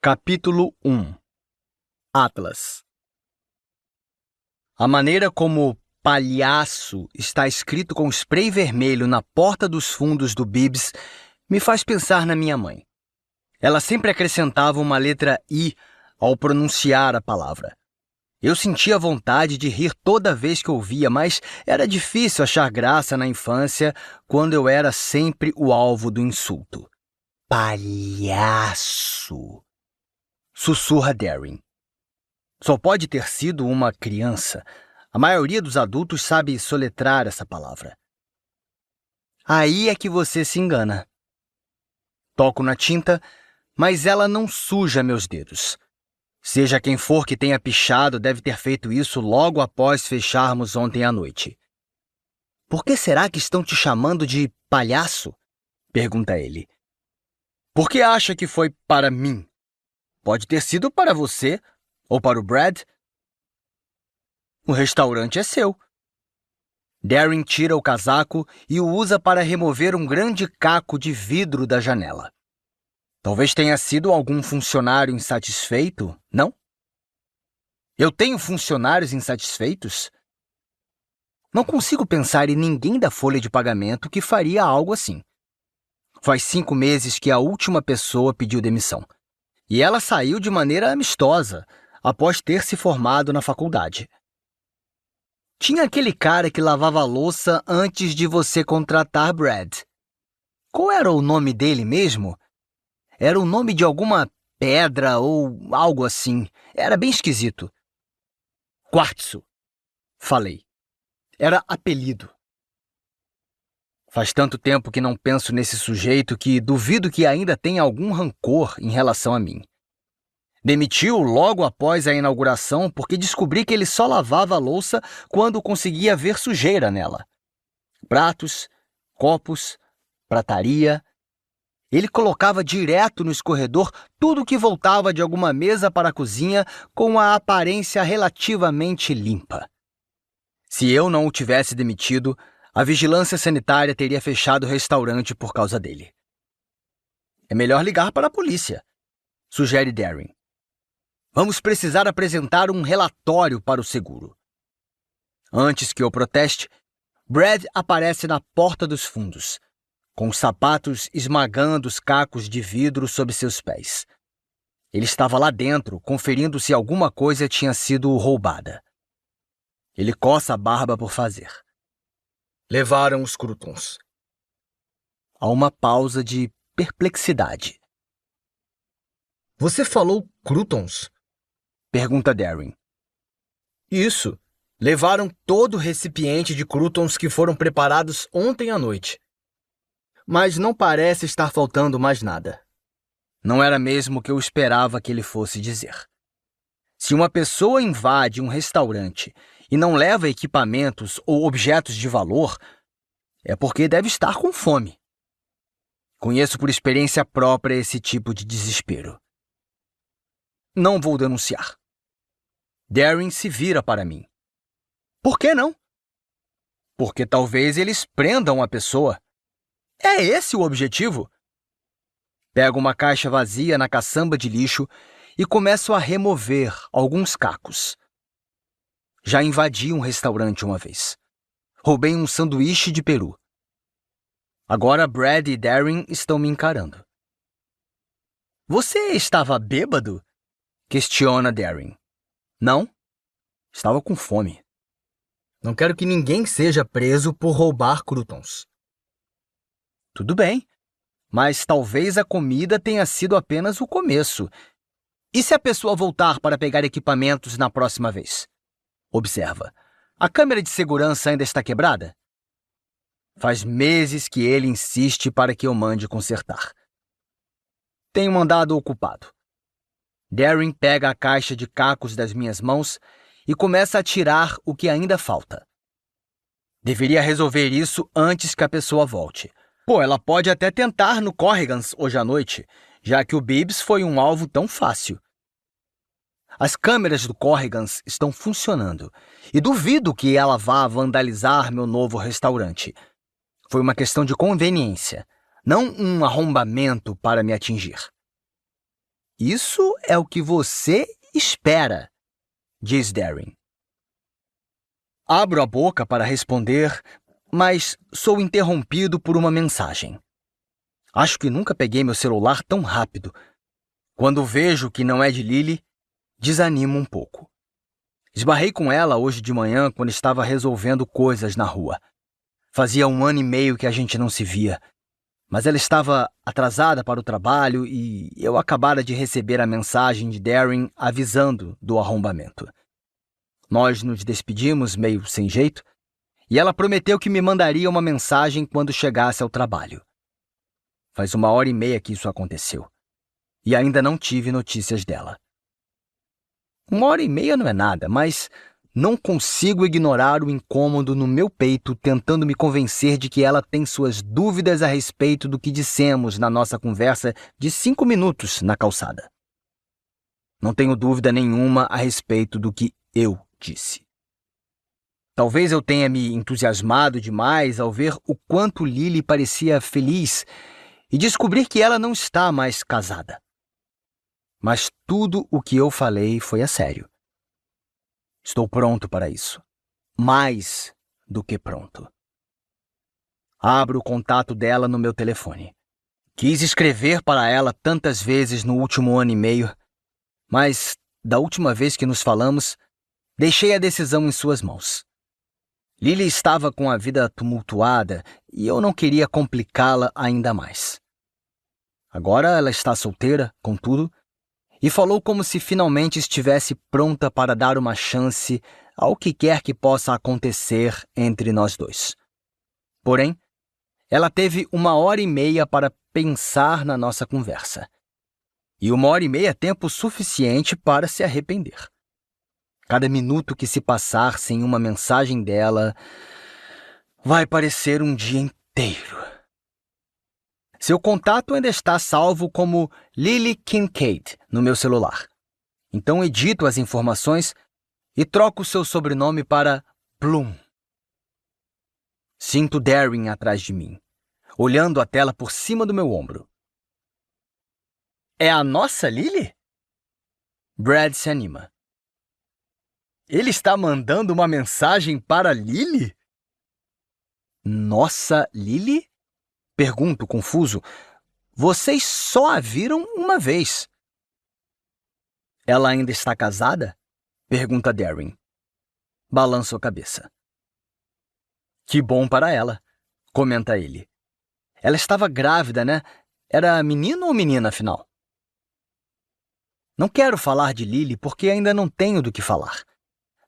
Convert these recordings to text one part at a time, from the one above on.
Capítulo 1 Atlas. A maneira como palhaço está escrito com spray vermelho na porta dos fundos do Bibs me faz pensar na minha mãe. Ela sempre acrescentava uma letra I ao pronunciar a palavra. Eu sentia vontade de rir toda vez que ouvia, mas era difícil achar graça na infância quando eu era sempre o alvo do insulto. Palhaço! Sussurra Darren. Só pode ter sido uma criança. A maioria dos adultos sabe soletrar essa palavra. Aí é que você se engana. Toco na tinta, mas ela não suja meus dedos. Seja quem for que tenha pichado, deve ter feito isso logo após fecharmos ontem à noite. Por que será que estão te chamando de palhaço? Pergunta ele. Por que acha que foi para mim? Pode ter sido para você ou para o Brad. O restaurante é seu. Darren tira o casaco e o usa para remover um grande caco de vidro da janela. Talvez tenha sido algum funcionário insatisfeito, não? Eu tenho funcionários insatisfeitos? Não consigo pensar em ninguém da folha de pagamento que faria algo assim. Faz 5 meses que a última pessoa pediu demissão. E ela saiu de maneira amistosa, após ter se formado na faculdade. Tinha aquele cara que lavava a louça antes de você contratar Brad. Qual era o nome dele mesmo? Era o nome de alguma pedra ou algo assim. Era bem esquisito. Quartzo, falei. Era apelido. Faz tanto tempo que não penso nesse sujeito que duvido que ainda tenha algum rancor em relação a mim. Demitiu logo após a inauguração porque descobri que ele só lavava a louça quando conseguia ver sujeira nela. Pratos, copos, prataria. Ele colocava direto no escorredor tudo que voltava de alguma mesa para a cozinha com a aparência relativamente limpa. Se eu não o tivesse demitido, a vigilância sanitária teria fechado o restaurante por causa dele. É melhor ligar para a polícia, sugere Darren. Vamos precisar apresentar um relatório para o seguro. Antes que eu proteste, Brad aparece na porta dos fundos, com os sapatos esmagando os cacos de vidro sob seus pés. Ele estava lá dentro, conferindo se alguma coisa tinha sido roubada. Ele coça a barba por fazer. Levaram os croutons. Há uma pausa de perplexidade. Você falou croutons? Pergunta Darren. Isso. Levaram todo o recipiente de croutons que foram preparados ontem à noite. Mas não parece estar faltando mais nada. Não era mesmo o que eu esperava que ele fosse dizer. Se uma pessoa invade um restaurante e não leva equipamentos ou objetos de valor, é porque deve estar com fome. Conheço por experiência própria esse tipo de desespero. Não vou denunciar. Darren se vira para mim. Por que não? Porque talvez eles prendam a pessoa. É esse o objetivo? Pego uma caixa vazia na caçamba de lixo e começo a remover alguns cacos. Já invadi um restaurante uma vez. Roubei um sanduíche de peru. Agora Brad e Darren estão me encarando. Você estava bêbado? Questiona Darren. Não. Estava com fome. Não quero que ninguém seja preso por roubar croutons. Tudo bem, mas talvez a comida tenha sido apenas o começo. E se a pessoa voltar para pegar equipamentos na próxima vez? Observa. A câmera de segurança ainda está quebrada? Faz meses que ele insiste para que eu mande consertar. Tenho mandado ocupado. Darren pega a caixa de cacos das minhas mãos e começa a tirar o que ainda falta. Deveria resolver isso antes que a pessoa volte. Ela pode até tentar no Corrigans hoje à noite, já que o Bibs foi um alvo tão fácil. As câmeras do Corrigans estão funcionando e duvido que ela vá vandalizar meu novo restaurante. Foi uma questão de conveniência, não um arrombamento para me atingir. Isso é o que você espera, diz Darren. Abro a boca para responder, mas sou interrompido por uma mensagem. Acho que nunca peguei meu celular tão rápido. Quando vejo que não é de Lily, desanimo um pouco. Esbarrei com ela hoje de manhã quando estava resolvendo coisas na rua. Fazia 1 ano e meio que a gente não se via, mas ela estava atrasada para o trabalho e eu acabara de receber a mensagem de Darren avisando do arrombamento. Nós nos despedimos meio sem jeito e ela prometeu que me mandaria uma mensagem quando chegasse ao trabalho. Faz 1 hora e meia que isso aconteceu e ainda não tive notícias dela. 1 hora e meia não é nada, mas não consigo ignorar o incômodo no meu peito tentando me convencer de que ela tem suas dúvidas a respeito do que dissemos na nossa conversa de 5 minutos na calçada. Não tenho dúvida nenhuma a respeito do que eu disse. Talvez eu tenha me entusiasmado demais ao ver o quanto Lily parecia feliz e descobrir que ela não está mais casada. Mas tudo o que eu falei foi a sério. Estou pronto para isso. Mais do que pronto. Abro o contato dela no meu telefone. Quis escrever para ela tantas vezes no último 1 ano e meio, mas, da última vez que nos falamos, deixei a decisão em suas mãos. Lily estava com a vida tumultuada e eu não queria complicá-la ainda mais. Agora ela está solteira, contudo, e falou como se finalmente estivesse pronta para dar uma chance ao que quer que possa acontecer entre nós dois. Porém, ela teve 1 hora e meia para pensar na nossa conversa. E 1 hora e meia é tempo suficiente para se arrepender. Cada minuto que se passar sem uma mensagem dela vai parecer um dia inteiro. Seu contato ainda está salvo como Lily Kincaid no meu celular. Então edito as informações e troco seu sobrenome para Bloom. Sinto Darren atrás de mim, olhando a tela por cima do meu ombro. É a nossa Lily? Brad se anima. Ele está mandando uma mensagem para Lily? Nossa Lily? Pergunto, confuso. Vocês só a viram uma vez. Ela ainda está casada? Pergunta Darren. Balanço a cabeça. Que bom para ela, comenta ele. Ela estava grávida, né? Era menino ou menina, afinal? Não quero falar de Lily porque ainda não tenho do que falar.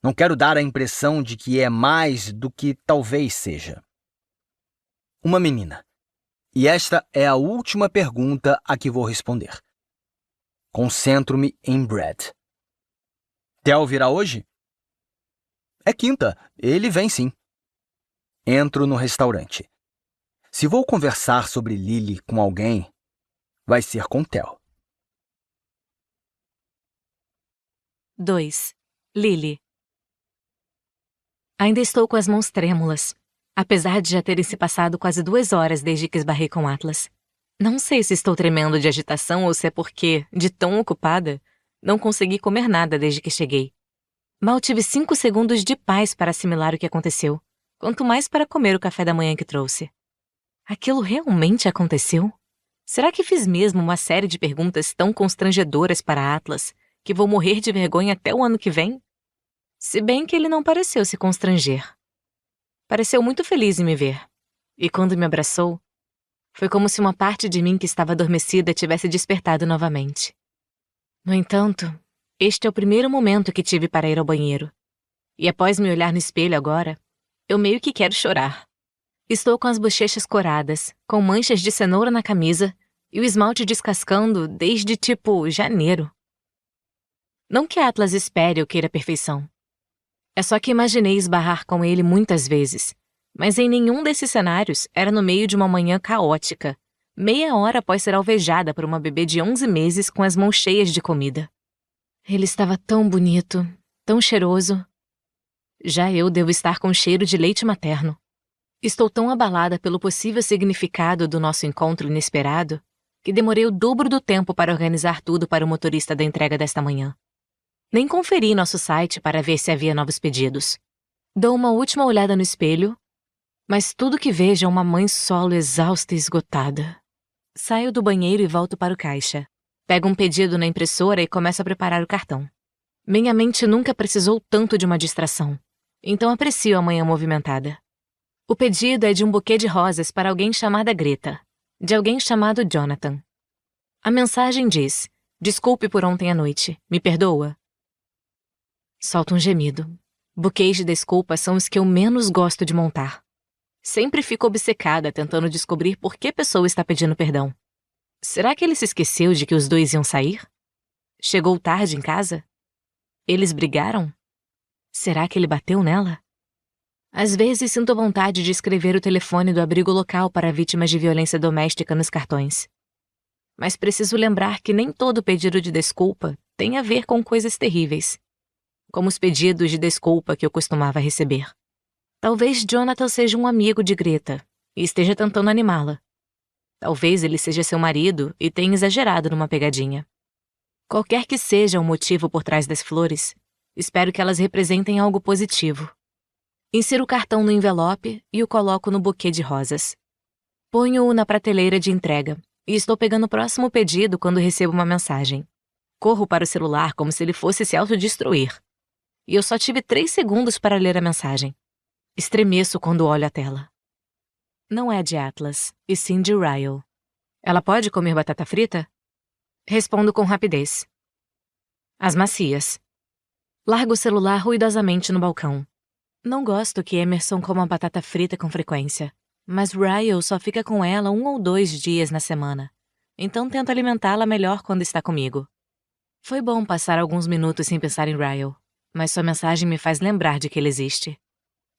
Não quero dar a impressão de que é mais do que talvez seja. Uma menina. E esta é a última pergunta a que vou responder. Concentro-me em Brad. Theo virá hoje? É quinta, ele vem sim. Entro no restaurante. Se vou conversar sobre Lily com alguém, vai ser com Theo. 2. Lily. Ainda estou com as mãos trêmulas, apesar de já terem se passado quase 2 horas desde que esbarrei com Atlas. Não sei se estou tremendo de agitação ou se é porque, de tão ocupada, não consegui comer nada desde que cheguei. Mal tive 5 segundos de paz para assimilar o que aconteceu, quanto mais para comer o café da manhã que trouxe. Aquilo realmente aconteceu? Será que fiz mesmo uma série de perguntas tão constrangedoras para Atlas que vou morrer de vergonha até o ano que vem? Se bem que ele não pareceu se constranger. Pareceu muito feliz em me ver. E quando me abraçou, foi como se uma parte de mim que estava adormecida tivesse despertado novamente. No entanto, este é o primeiro momento que tive para ir ao banheiro. E após me olhar no espelho agora, eu meio que quero chorar. Estou com as bochechas coradas, com manchas de cenoura na camisa e o esmalte descascando desde tipo janeiro. Não que Atlas espere ou queira perfeição. É só que imaginei esbarrar com ele muitas vezes, mas em nenhum desses cenários era no meio de uma manhã caótica, meia hora após ser alvejada por uma bebê de 11 meses com as mãos cheias de comida. Ele estava tão bonito, tão cheiroso. Já eu devo estar com cheiro de leite materno. Estou tão abalada pelo possível significado do nosso encontro inesperado que demorei o dobro do tempo para organizar tudo para o motorista da entrega desta manhã. Nem conferi nosso site para ver se havia novos pedidos. Dou uma última olhada no espelho, mas tudo que vejo é uma mãe solo exausta e esgotada. Saio do banheiro e volto para o caixa. Pego um pedido na impressora e começo a preparar o cartão. Minha mente nunca precisou tanto de uma distração, então aprecio a manhã movimentada. O pedido é de um buquê de rosas para alguém chamada Greta, de alguém chamado Jonathan. A mensagem diz: "Desculpe por ontem à noite, me perdoa?" Solto um gemido. Buquês de desculpas são os que eu menos gosto de montar. Sempre fico obcecada tentando descobrir por que a pessoa está pedindo perdão. Será que ele se esqueceu de que os dois iam sair? Chegou tarde em casa? Eles brigaram? Será que ele bateu nela? Às vezes sinto vontade de escrever o telefone do abrigo local para vítimas de violência doméstica nos cartões. Mas preciso lembrar que nem todo pedido de desculpa tem a ver com coisas terríveis, como os pedidos de desculpa que eu costumava receber. Talvez Jonathan seja um amigo de Greta e esteja tentando animá-la. Talvez ele seja seu marido e tenha exagerado numa pegadinha. Qualquer que seja o motivo por trás das flores, espero que elas representem algo positivo. Insiro o cartão no envelope e o coloco no buquê de rosas. Ponho-o na prateleira de entrega e estou pegando o próximo pedido quando recebo uma mensagem. Corro para o celular como se ele fosse se autodestruir. E eu só tive 3 segundos para ler a mensagem. Estremeço quando olho a tela. Não é de Atlas, e sim de Ryle. Ela pode comer batata frita? Respondo com rapidez. As macias. Largo o celular ruidosamente no balcão. Não gosto que Emerson coma batata frita com frequência, mas Ryle só fica com ela 1 ou 2 dias na semana, então tento alimentá-la melhor quando está comigo. Foi bom passar alguns minutos sem pensar em Ryle, mas sua mensagem me faz lembrar de que ele existe.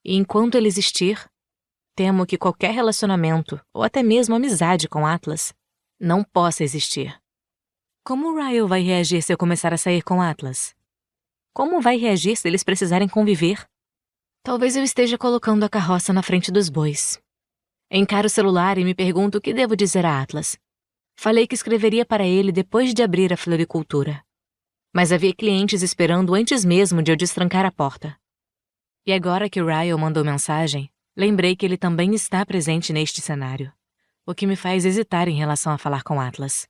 E enquanto ele existir, temo que qualquer relacionamento, ou até mesmo amizade com Atlas, não possa existir. Como Ryle vai reagir se eu começar a sair com Atlas? Como vai reagir se eles precisarem conviver? Talvez eu esteja colocando a carroça na frente dos bois. Encaro o celular e me pergunto o que devo dizer a Atlas. Falei que escreveria para ele depois de abrir a floricultura. Mas havia clientes esperando antes mesmo de eu destrancar a porta. E agora que Ryle mandou mensagem, lembrei que ele também está presente neste cenário, o que me faz hesitar em relação a falar com Atlas.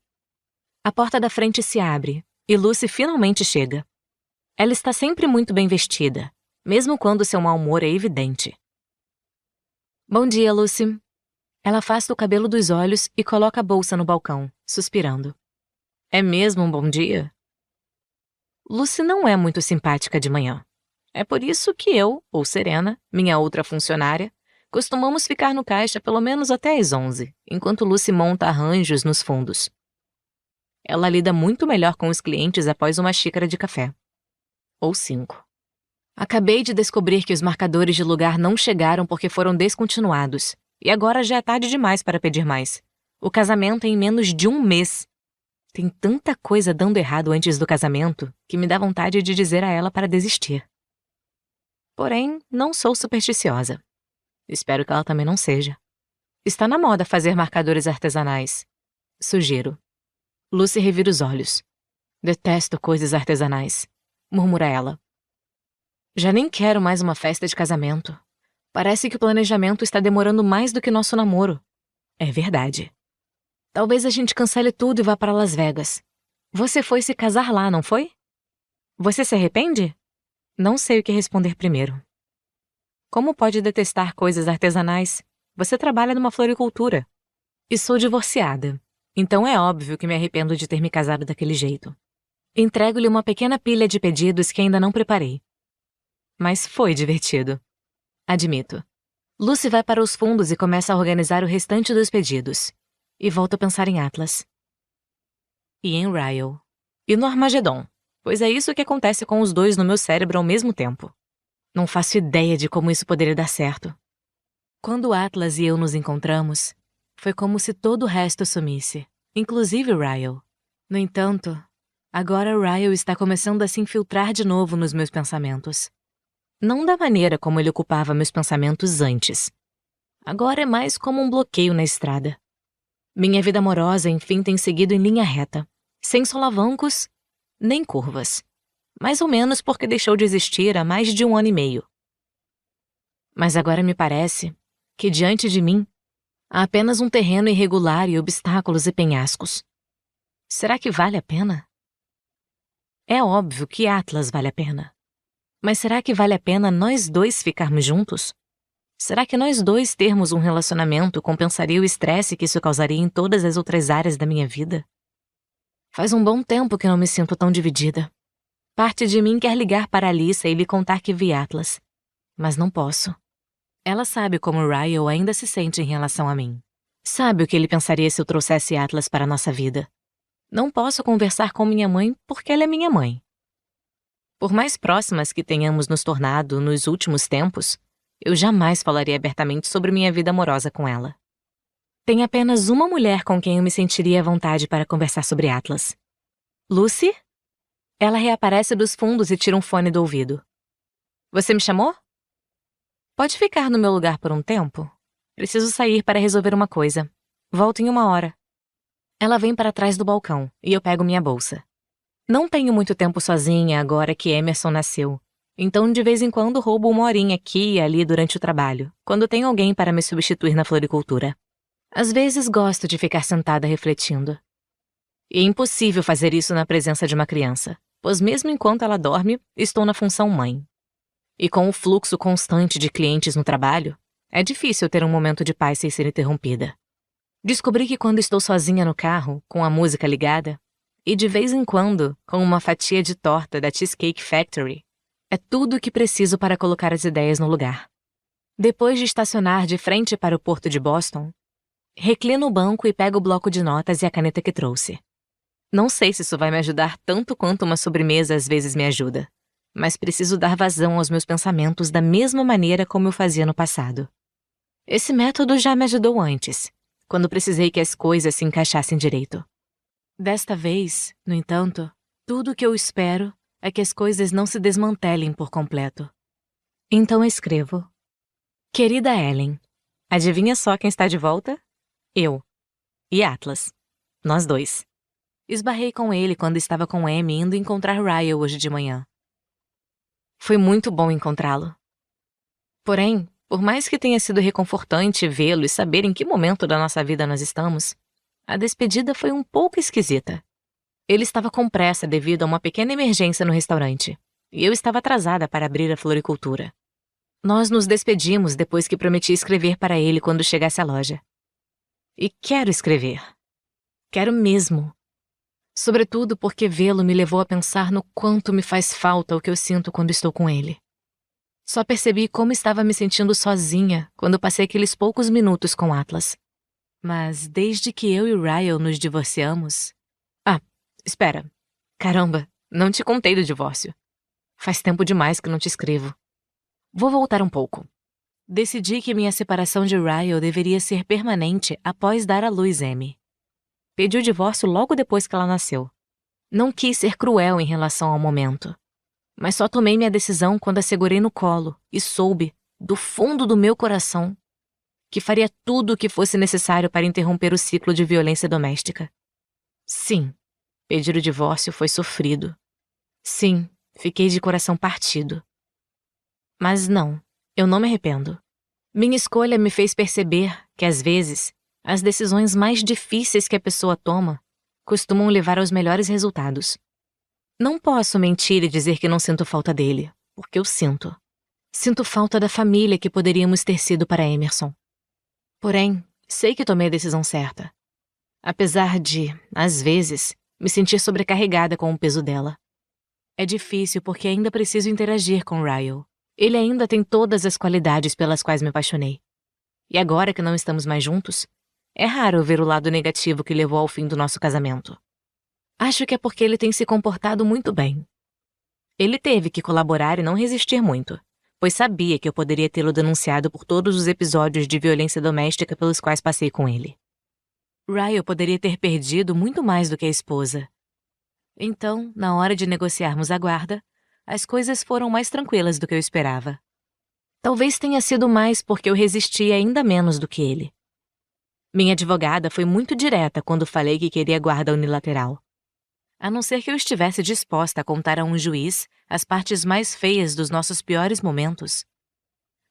A porta da frente se abre e Lucy finalmente chega. Ela está sempre muito bem vestida, mesmo quando seu mau humor é evidente. Bom dia, Lucy. Ela afasta o cabelo dos olhos e coloca a bolsa no balcão, suspirando. É mesmo um bom dia? Lucy não é muito simpática de manhã. É por isso que eu, ou Serena, minha outra funcionária, costumamos ficar no caixa pelo menos até às 11, enquanto Lucy monta arranjos nos fundos. Ela lida muito melhor com os clientes após uma xícara de café. Ou 5. Acabei de descobrir que os marcadores de lugar não chegaram porque foram descontinuados, e agora já é tarde demais para pedir mais. O casamento é em menos de 1 mês. Tem tanta coisa dando errado antes do casamento que me dá vontade de dizer a ela para desistir. Porém, não sou supersticiosa. Espero que ela também não seja. Está na moda fazer marcadores artesanais. Sugiro. Lucy revira os olhos. Detesto coisas artesanais, murmura ela. Já nem quero mais uma festa de casamento. Parece que o planejamento está demorando mais do que nosso namoro. É verdade. Talvez a gente cancele tudo e vá para Las Vegas. Você foi se casar lá, não foi? Você se arrepende? Não sei o que responder primeiro. Como pode detestar coisas artesanais? Você trabalha numa floricultura. E sou divorciada. Então é óbvio que me arrependo de ter me casado daquele jeito. Entrego-lhe uma pequena pilha de pedidos que ainda não preparei. Mas foi divertido. Admito. Lucy vai para os fundos e começa a organizar o restante dos pedidos. E volto a pensar em Atlas. E em Ryle. E no Armagedon, pois é isso que acontece com os dois no meu cérebro ao mesmo tempo. Não faço ideia de como isso poderia dar certo. Quando Atlas e eu nos encontramos, foi como se todo o resto sumisse, inclusive Ryle. No entanto, agora Ryle está começando a se infiltrar de novo nos meus pensamentos. Não da maneira como ele ocupava meus pensamentos antes. Agora é mais como um bloqueio na estrada. Minha vida amorosa, enfim, tem seguido em linha reta, sem solavancos nem curvas. Mais ou menos porque deixou de existir há mais de 1 ano e meio. Mas agora me parece que diante de mim há apenas um terreno irregular e obstáculos e penhascos. Será que vale a pena? É óbvio que Atlas vale a pena. Mas será que vale a pena nós dois ficarmos juntos? Será que nós dois termos um relacionamento compensaria o estresse que isso causaria em todas as outras áreas da minha vida? Faz um bom tempo que não me sinto tão dividida. Parte de mim quer ligar para Alyssa e lhe contar que vi Atlas. Mas não posso. Ela sabe como Ryle ainda se sente em relação a mim. Sabe o que ele pensaria se eu trouxesse Atlas para a nossa vida. Não posso conversar com minha mãe porque ela é minha mãe. Por mais próximas que tenhamos nos tornado nos últimos tempos, eu jamais falaria abertamente sobre minha vida amorosa com ela. Tem apenas uma mulher com quem eu me sentiria à vontade para conversar sobre Atlas. Lucy? Ela reaparece dos fundos e tira um fone do ouvido. Você me chamou? Pode ficar no meu lugar por um tempo? Preciso sair para resolver uma coisa. Volto em 1 hora. Ela vem para trás do balcão e eu pego minha bolsa. Não tenho muito tempo sozinha agora que Emerson nasceu, então de vez em quando roubo 1 horinha aqui e ali durante o trabalho, quando tem alguém para me substituir na floricultura. Às vezes gosto de ficar sentada refletindo. E é impossível fazer isso na presença de uma criança, pois mesmo enquanto ela dorme, estou na função mãe. E com o fluxo constante de clientes no trabalho, é difícil ter um momento de paz sem ser interrompida. Descobri que quando estou sozinha no carro, com a música ligada, e de vez em quando com uma fatia de torta da Cheesecake Factory, é tudo o que preciso para colocar as ideias no lugar. Depois de estacionar de frente para o porto de Boston, reclino o banco e pego o bloco de notas e a caneta que trouxe. Não sei se isso vai me ajudar tanto quanto uma sobremesa às vezes me ajuda, mas preciso dar vazão aos meus pensamentos da mesma maneira como eu fazia no passado. Esse método já me ajudou antes, quando precisei que as coisas se encaixassem direito. Desta vez, no entanto, tudo o que eu espero é que as coisas não se desmantelem por completo. Então escrevo. Querida Ellen, adivinha só quem está de volta? Eu. E Atlas. Nós dois. Esbarrei com ele quando estava com Amy indo encontrar Ryle hoje de manhã. Foi muito bom encontrá-lo. Porém, por mais que tenha sido reconfortante vê-lo e saber em que momento da nossa vida nós estamos, a despedida foi um pouco esquisita. Ele estava com pressa devido a uma pequena emergência no restaurante, e eu estava atrasada para abrir a floricultura. Nós nos despedimos depois que prometi escrever para ele quando chegasse à loja. E quero escrever. Quero mesmo. Sobretudo porque vê-lo me levou a pensar no quanto me faz falta o que eu sinto quando estou com ele. Só percebi como estava me sentindo sozinha quando passei aqueles poucos minutos com Atlas. Mas desde que eu e Ryle nos divorciamos... Ah, espera. Caramba, não te contei do divórcio. Faz tempo demais que não te escrevo. Vou voltar um pouco. Decidi que minha separação de Ryle deveria ser permanente após dar à luz Amy. Pedi o divórcio logo depois que ela nasceu. Não quis ser cruel em relação ao momento, mas só tomei minha decisão quando a segurei no colo e soube, do fundo do meu coração, que faria tudo o que fosse necessário para interromper o ciclo de violência doméstica. Sim, pedir o divórcio foi sofrido. Sim, fiquei de coração partido. Mas não, eu não me arrependo. Minha escolha me fez perceber que, às vezes, as decisões mais difíceis que a pessoa toma costumam levar aos melhores resultados. Não posso mentir e dizer que não sinto falta dele, porque eu sinto. Sinto falta da família que poderíamos ter sido para Emerson. Porém, sei que tomei a decisão certa. Apesar de, às vezes, me sentir sobrecarregada com o peso dela. É difícil porque ainda preciso interagir com Ryle. Ele ainda tem todas as qualidades pelas quais me apaixonei. E agora que não estamos mais juntos, é raro ver o lado negativo que levou ao fim do nosso casamento. Acho que é porque ele tem se comportado muito bem. Ele teve que colaborar e não resistir muito, pois sabia que eu poderia tê-lo denunciado por todos os episódios de violência doméstica pelos quais passei com ele. Ryle poderia ter perdido muito mais do que a esposa. Então, na hora de negociarmos a guarda, as coisas foram mais tranquilas do que eu esperava. Talvez tenha sido mais porque eu resisti ainda menos do que ele. Minha advogada foi muito direta quando falei que queria guarda unilateral. A não ser que eu estivesse disposta a contar a um juiz as partes mais feias dos nossos piores momentos.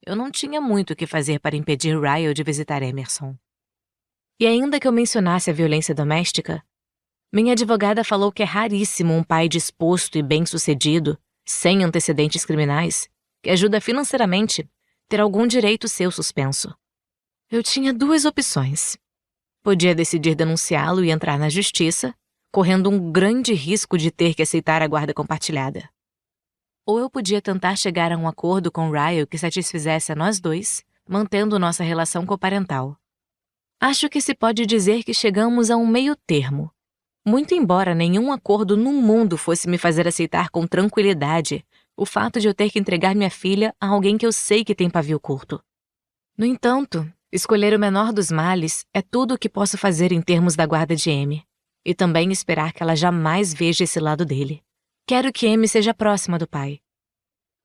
Eu não tinha muito o que fazer para impedir Ryle de visitar Emerson. E ainda que eu mencionasse a violência doméstica, minha advogada falou que é raríssimo um pai disposto e bem-sucedido, sem antecedentes criminais, que ajuda financeiramente, ter algum direito seu suspenso. Eu tinha 2 opções. Podia decidir denunciá-lo e entrar na justiça, correndo um grande risco de ter que aceitar a guarda compartilhada. Ou eu podia tentar chegar a um acordo com Ryle que satisfizesse a nós 2, mantendo nossa relação coparental. Acho que se pode dizer que chegamos a um meio termo. Muito embora nenhum acordo no mundo fosse me fazer aceitar com tranquilidade o fato de eu ter que entregar minha filha a alguém que eu sei que tem pavio curto. No entanto, escolher o menor dos males é tudo o que posso fazer em termos da guarda de Amy, e também esperar que ela jamais veja esse lado dele. Quero que Amy seja próxima do pai.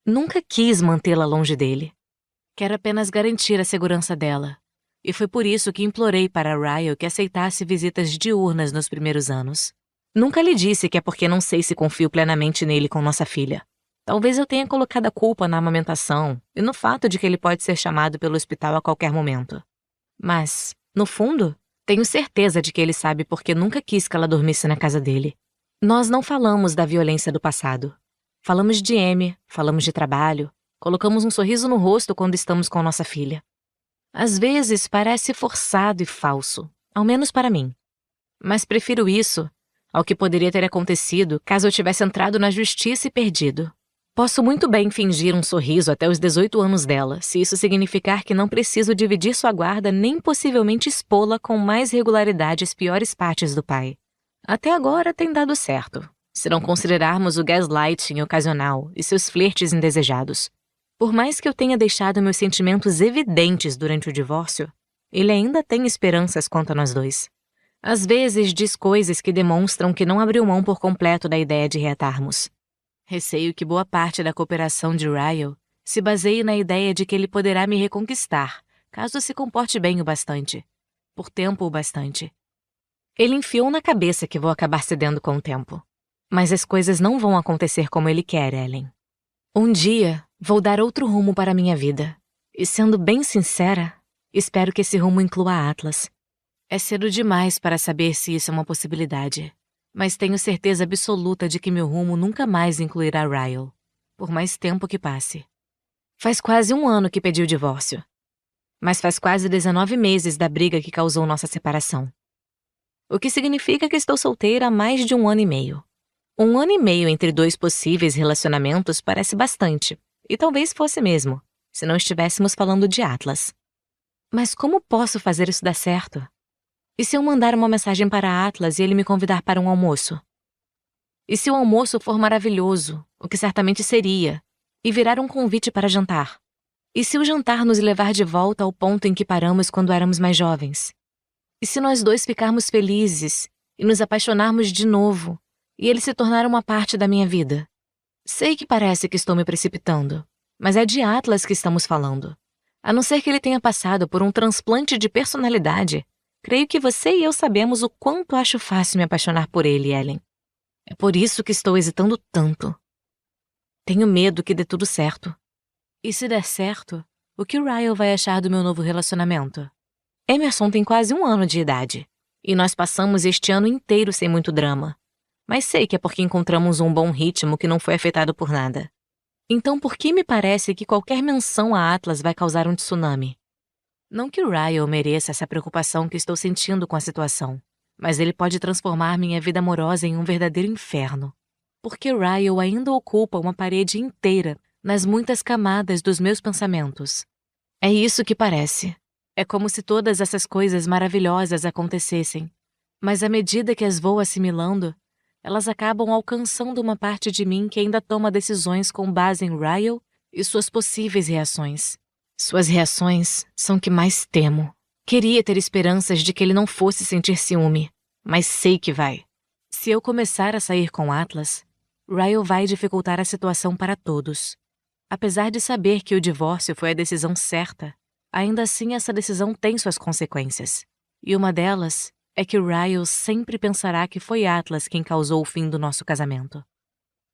Nunca quis mantê-la longe dele. Quero apenas garantir a segurança dela. E foi por isso que implorei para Ryle que aceitasse visitas diurnas nos primeiros anos. Nunca lhe disse que é porque não sei se confio plenamente nele com nossa filha. Talvez eu tenha colocado a culpa na amamentação e no fato de que ele pode ser chamado pelo hospital a qualquer momento. Mas, no fundo, tenho certeza de que ele sabe porque nunca quis que ela dormisse na casa dele. Nós não falamos da violência do passado. Falamos de Amy, falamos de trabalho, colocamos um sorriso no rosto quando estamos com nossa filha. Às vezes parece forçado e falso, ao menos para mim. Mas prefiro isso ao que poderia ter acontecido caso eu tivesse entrado na justiça e perdido. Posso muito bem fingir um sorriso até os 18 anos dela, se isso significar que não preciso dividir sua guarda nem possivelmente expô-la com mais regularidade as piores partes do pai. Até agora tem dado certo, se não considerarmos o gaslighting ocasional e seus flertes indesejados. Por mais que eu tenha deixado meus sentimentos evidentes durante o divórcio, ele ainda tem esperanças quanto a nós 2. Às vezes diz coisas que demonstram que não abriu mão por completo da ideia de reatarmos. Receio que boa parte da cooperação de Ryle se baseie na ideia de que ele poderá me reconquistar, caso se comporte bem o bastante. Por tempo o bastante. Ele enfiou na cabeça que vou acabar cedendo com o tempo. Mas as coisas não vão acontecer como ele quer, Ellen. Um dia, vou dar outro rumo para a minha vida. E sendo bem sincera, espero que esse rumo inclua a Atlas. É cedo demais para saber se isso é uma possibilidade. Mas tenho certeza absoluta de que meu rumo nunca mais incluirá Ryle, por mais tempo que passe. Faz quase 1 ano que pedi o divórcio. Mas faz quase 19 meses da briga que causou nossa separação. O que significa que estou solteira há mais de 1 ano e meio. 1 ano e meio entre 2 possíveis relacionamentos parece bastante, e talvez fosse mesmo, se não estivéssemos falando de Atlas. Mas como posso fazer isso dar certo? E se eu mandar uma mensagem para Atlas e ele me convidar para um almoço? E se o almoço for maravilhoso, o que certamente seria, e virar um convite para jantar? E se o jantar nos levar de volta ao ponto em que paramos quando éramos mais jovens? E se nós 2 ficarmos felizes e nos apaixonarmos de novo, e ele se tornar uma parte da minha vida? Sei que parece que estou me precipitando, mas é de Atlas que estamos falando. A não ser que ele tenha passado por um transplante de personalidade, creio que você e eu sabemos o quanto acho fácil me apaixonar por ele, Ellen. É por isso que estou hesitando tanto. Tenho medo que dê tudo certo. E se der certo, o que Ryle vai achar do meu novo relacionamento? Emerson tem quase 1 ano de idade, e nós passamos este ano inteiro sem muito drama. Mas sei que é porque encontramos um bom ritmo que não foi afetado por nada. Então por que me parece que qualquer menção a Atlas vai causar um tsunami? Não que Ryle mereça essa preocupação que estou sentindo com a situação, mas ele pode transformar minha vida amorosa em um verdadeiro inferno. Porque Ryle ainda ocupa uma parede inteira nas muitas camadas dos meus pensamentos. É isso que parece. É como se todas essas coisas maravilhosas acontecessem, mas à medida que as vou assimilando, elas acabam alcançando uma parte de mim que ainda toma decisões com base em Ryle e suas possíveis reações. Suas reações são o que mais temo. Queria ter esperanças de que ele não fosse sentir ciúme, mas sei que vai. Se eu começar a sair com Atlas, Ryle vai dificultar a situação para todos. Apesar de saber que o divórcio foi a decisão certa, ainda assim essa decisão tem suas consequências. E uma delas é que Ryle sempre pensará que foi Atlas quem causou o fim do nosso casamento.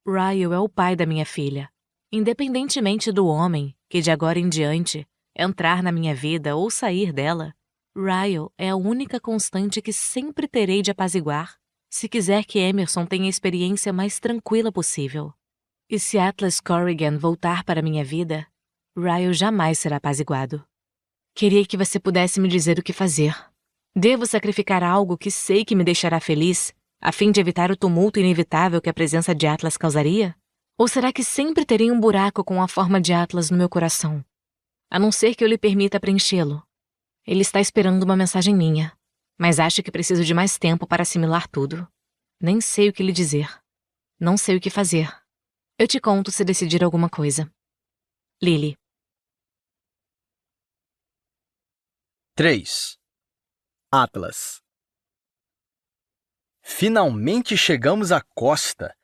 Ryle é o pai da minha filha. Independentemente do homem que, de agora em diante, entrar na minha vida ou sair dela, Ryle é a única constante que sempre terei de apaziguar se quiser que Emerson tenha a experiência mais tranquila possível. E se Atlas Corrigan voltar para minha vida, Ryle jamais será apaziguado. Queria que você pudesse me dizer o que fazer. Devo sacrificar algo que sei que me deixará feliz, a fim de evitar o tumulto inevitável que a presença de Atlas causaria? Ou será que sempre terei um buraco com a forma de Atlas no meu coração? A não ser que eu lhe permita preenchê-lo. Ele está esperando uma mensagem minha, mas acho que preciso de mais tempo para assimilar tudo. Nem sei o que lhe dizer. Não sei o que fazer. Eu te conto se decidir alguma coisa. Lily. 3. Atlas. Finalmente chegamos à costa,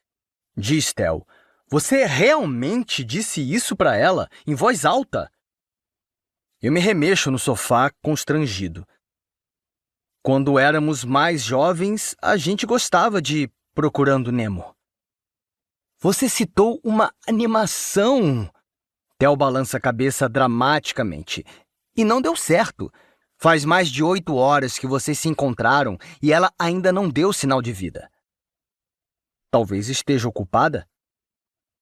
diz Tel. Você realmente disse isso para ela, em voz alta? Eu me remexo no sofá, constrangido. Quando éramos mais jovens, a gente gostava de Procurando Nemo. Você citou uma animação. Tel balança a cabeça dramaticamente. E não deu certo. Faz mais de 8 horas que vocês se encontraram e ela ainda não deu sinal de vida. Talvez esteja ocupada?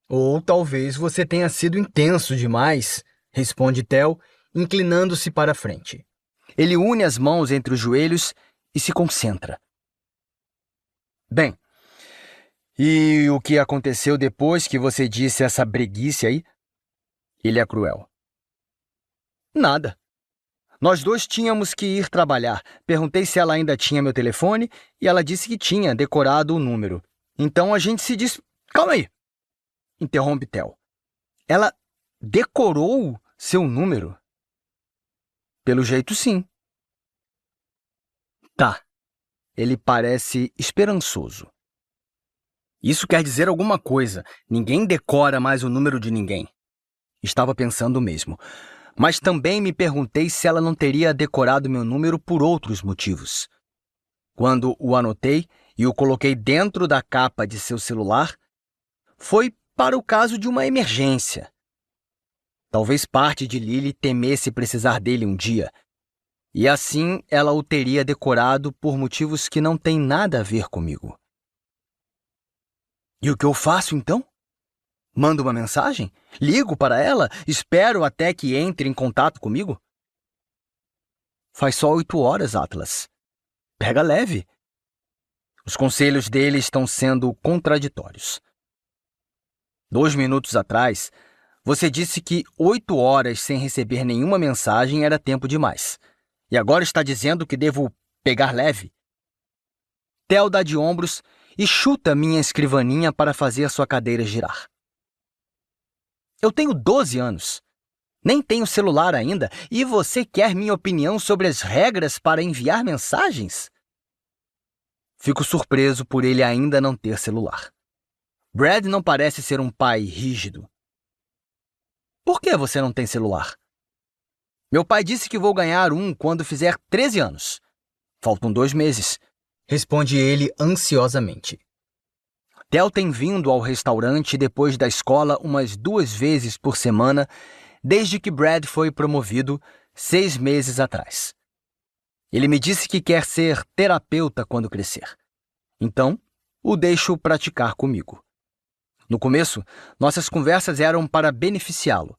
Ou talvez você tenha sido intenso demais, responde Tel, inclinando-se para a frente. Ele une as mãos entre os joelhos e se concentra. Bem, e o que aconteceu depois que você disse essa breguice aí? Ele é cruel. Nada. Nós dois tínhamos que ir trabalhar. Perguntei se ela ainda tinha meu telefone e ela disse que tinha decorado o número. Então a gente se disse... Calma aí! Interrompe Tel. Ela decorou seu número? Pelo jeito, sim. Tá. Ele parece esperançoso. Isso quer dizer alguma coisa. Ninguém decora mais o número de ninguém. Estava pensando o mesmo. Mas também me perguntei se ela não teria decorado meu número por outros motivos. Quando o anotei e o coloquei dentro da capa de seu celular, foi para o caso de uma emergência. Talvez parte de Lily temesse precisar dele um dia, e assim ela o teria decorado por motivos que não têm nada a ver comigo. E o que eu faço então? Mando uma mensagem? Ligo para ela? Espero até que entre em contato comigo? Faz só 8 horas, Atlas. Pega leve. Os conselhos dele estão sendo contraditórios. 2 minutos atrás, você disse que 8 horas sem receber nenhuma mensagem era tempo demais. E agora está dizendo que devo pegar leve? Tel dá de ombros e chuta minha escrivaninha para fazer sua cadeira girar. Eu tenho 12 anos. Nem tenho celular ainda e você quer minha opinião sobre as regras para enviar mensagens? Fico surpreso por ele ainda não ter celular. Brad não parece ser um pai rígido. Por que você não tem celular? Meu pai disse que vou ganhar um quando fizer 13 anos. Faltam 2 meses, responde ele ansiosamente. Tel tem vindo ao restaurante depois da escola umas 2 vezes por semana desde que Brad foi promovido 6 meses atrás. Ele me disse que quer ser terapeuta quando crescer. Então, o deixo praticar comigo. No começo, nossas conversas eram para beneficiá-lo.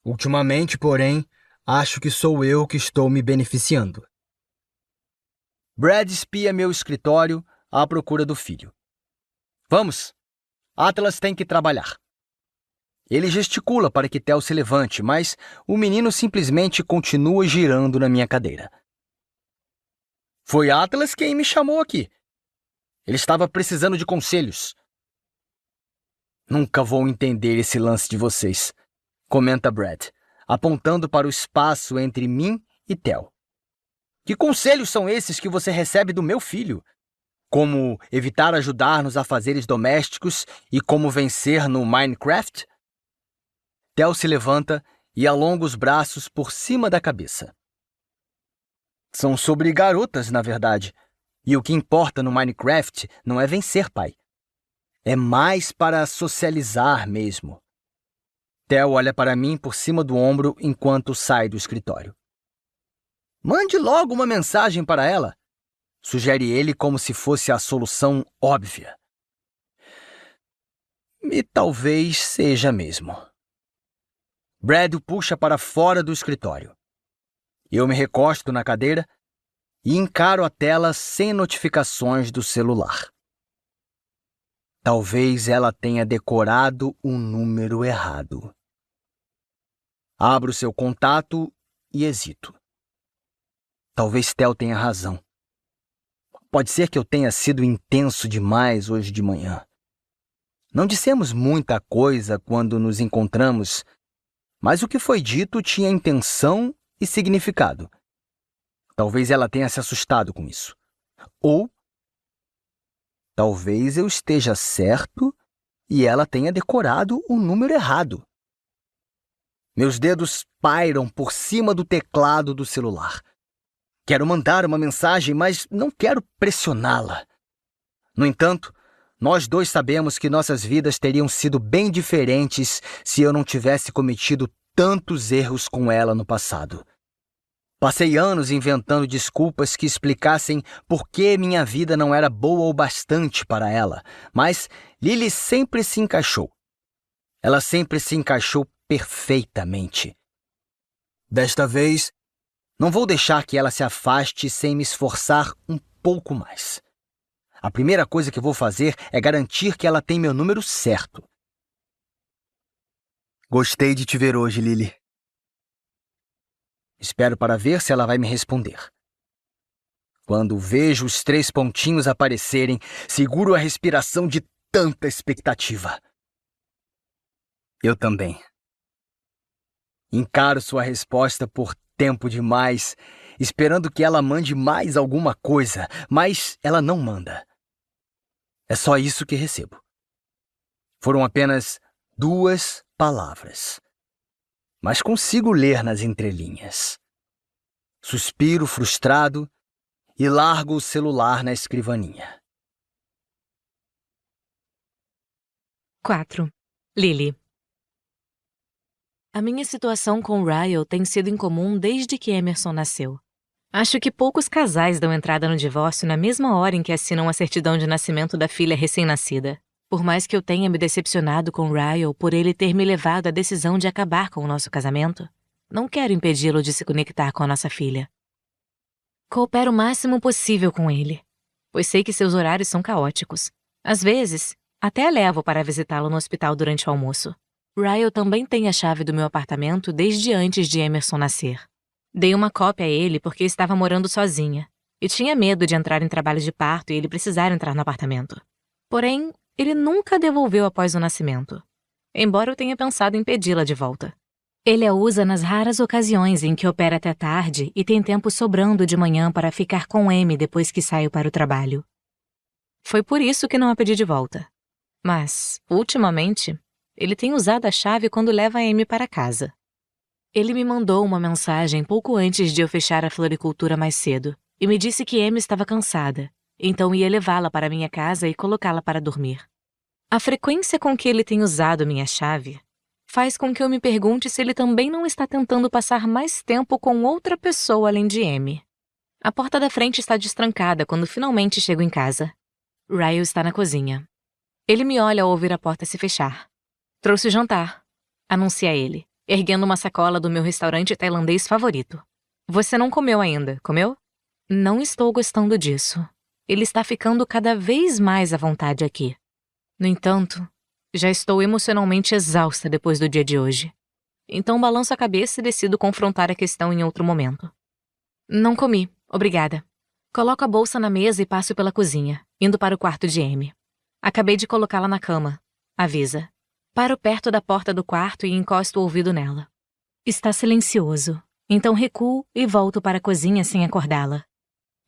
Ultimamente, porém, acho que sou eu que estou me beneficiando. Brad espia meu escritório à procura do filho. Vamos! Atlas tem que trabalhar. Ele gesticula para que Tel se levante, mas o menino simplesmente continua girando na minha cadeira. Foi Atlas quem me chamou aqui. Ele estava precisando de conselhos. Nunca vou entender esse lance de vocês, comenta Brad, apontando para o espaço entre mim e Tel. Que conselhos são esses que você recebe do meu filho? Como evitar ajudar nos afazeres domésticos e como vencer no Minecraft? Tel se levanta e alonga os braços por cima da cabeça. São sobre garotas, na verdade. E o que importa no Minecraft não é vencer, pai. É mais para socializar mesmo. Theo olha para mim por cima do ombro enquanto sai do escritório. Mande logo uma mensagem para ela, sugere ele como se fosse a solução óbvia. E talvez seja mesmo. Brad o puxa para fora do escritório. Eu me recosto na cadeira e encaro a tela sem notificações do celular. Talvez ela tenha decorado o número errado. Abro seu contato e hesito. Talvez Theo tenha razão. Pode ser que eu tenha sido intenso demais hoje de manhã. Não dissemos muita coisa quando nos encontramos, mas o que foi dito tinha intenção e significado. Talvez ela tenha se assustado com isso. Ou talvez eu esteja certo e ela tenha decorado o número errado. Meus dedos pairam por cima do teclado do celular. Quero mandar uma mensagem, mas não quero pressioná-la. No entanto, nós dois sabemos que nossas vidas teriam sido bem diferentes se eu não tivesse cometido tantos erros com ela no passado. Passei anos inventando desculpas que explicassem por que minha vida não era boa o bastante para ela, mas Lily sempre se encaixou. Ela sempre se encaixou perfeitamente. Desta vez, não vou deixar que ela se afaste sem me esforçar um pouco mais. A primeira coisa que vou fazer é garantir que ela tem meu número certo. Gostei de te ver hoje, Lily. Espero para ver se ela vai me responder. Quando vejo os 3 pontinhos aparecerem, seguro a respiração de tanta expectativa. Eu também. Encaro sua resposta por tempo demais, esperando que ela mande mais alguma coisa, mas ela não manda. É só isso que recebo. Foram apenas 2 palavras. Mas consigo ler nas entrelinhas. Suspiro frustrado e largo o celular na escrivaninha. 4. Lily. A minha situação com Ryle tem sido incomum desde que Emerson nasceu. Acho que poucos casais dão entrada no divórcio na mesma hora em que assinam a certidão de nascimento da filha recém-nascida. Por mais que eu tenha me decepcionado com Ryle por ele ter me levado à decisão de acabar com o nosso casamento, não quero impedi-lo de se conectar com a nossa filha. Coopero o máximo possível com ele, pois sei que seus horários são caóticos. Às vezes, até levo para visitá-lo no hospital durante o almoço. Ryle também tem a chave do meu apartamento desde antes de Emerson nascer. Dei uma cópia a ele porque estava morando sozinha e tinha medo de entrar em trabalho de parto e ele precisar entrar no apartamento. Porém, ele nunca devolveu após o nascimento, embora eu tenha pensado em pedi-la de volta. Ele a usa nas raras ocasiões em que opera até tarde e tem tempo sobrando de manhã para ficar com Amy depois que saio para o trabalho. Foi por isso que não a pedi de volta. Mas, ultimamente, ele tem usado a chave quando leva a Amy para casa. Ele me mandou uma mensagem pouco antes de eu fechar a floricultura mais cedo e me disse que Amy estava cansada, então ia levá-la para minha casa e colocá-la para dormir. A frequência com que ele tem usado minha chave faz com que eu me pergunte se ele também não está tentando passar mais tempo com outra pessoa além de Amy. A porta da frente está destrancada quando finalmente chego em casa. Ryle está na cozinha. Ele me olha ao ouvir a porta se fechar. Trouxe o jantar, anuncia ele, erguendo uma sacola do meu restaurante tailandês favorito. Você não comeu ainda, comeu? Não estou gostando disso. Ele está ficando cada vez mais à vontade aqui. No entanto, já estou emocionalmente exausta depois do dia de hoje. Então balanço a cabeça e decido confrontar a questão em outro momento. Não comi, obrigada. Coloco a bolsa na mesa e passo pela cozinha, indo para o quarto de Amy. Acabei de colocá-la na cama, avisa. Paro perto da porta do quarto e encosto o ouvido nela. Está silencioso, então recuo e volto para a cozinha sem acordá-la.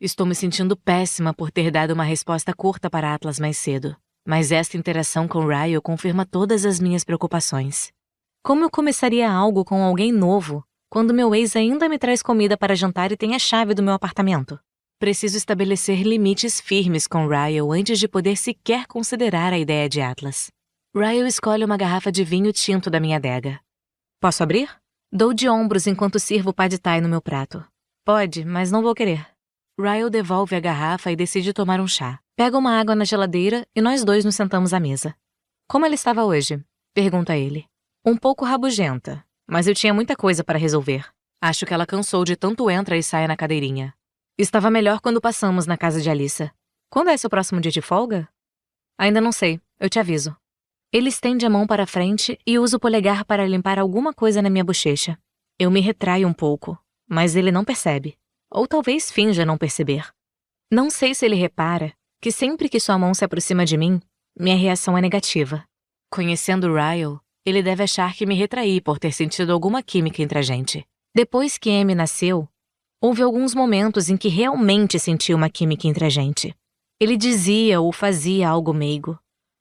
Estou me sentindo péssima por ter dado uma resposta curta para Atlas mais cedo, mas esta interação com Ryle confirma todas as minhas preocupações. Como eu começaria algo com alguém novo quando meu ex ainda me traz comida para jantar e tem a chave do meu apartamento? Preciso estabelecer limites firmes com Ryle antes de poder sequer considerar a ideia de Atlas. Ryle escolhe uma garrafa de vinho tinto da minha adega. Posso abrir? Dou de ombros enquanto sirvo o pad thai no meu prato. Pode, mas não vou querer. Ryle devolve a garrafa e decide tomar um chá. Pega uma água na geladeira e nós dois nos sentamos à mesa. Como ela estava hoje? Pergunto a ele. Um pouco rabugenta, mas eu tinha muita coisa para resolver. Acho que ela cansou de tanto entra e saia na cadeirinha. Estava melhor quando passamos na casa de Alyssa. Quando é seu próximo dia de folga? Ainda não sei, eu te aviso. Ele estende a mão para frente e usa o polegar para limpar alguma coisa na minha bochecha. Eu me retraio um pouco, mas ele não percebe. Ou talvez finja não perceber. Não sei se ele repara que sempre que sua mão se aproxima de mim, minha reação é negativa. Conhecendo Ryle, ele deve achar que me retraí por ter sentido alguma química entre a gente. Depois que Amy nasceu, houve alguns momentos em que realmente senti uma química entre a gente. Ele dizia ou fazia algo meigo,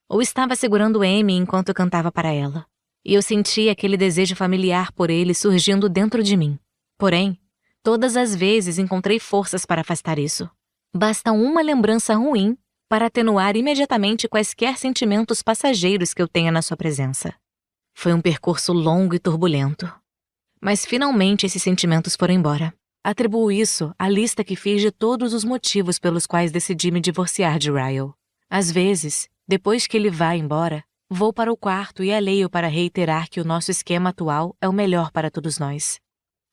ou estava segurando Amy enquanto cantava para ela, e eu sentia aquele desejo familiar por ele surgindo dentro de mim. Porém, todas as vezes encontrei forças para afastar isso. Basta uma lembrança ruim para atenuar imediatamente quaisquer sentimentos passageiros que eu tenha na sua presença. Foi um percurso longo e turbulento. Mas finalmente esses sentimentos foram embora. Atribuo isso à lista que fiz de todos os motivos pelos quais decidi me divorciar de Ryle. Às vezes, depois que ele vai embora, vou para o quarto e a leio para reiterar que o nosso esquema atual é o melhor para todos nós.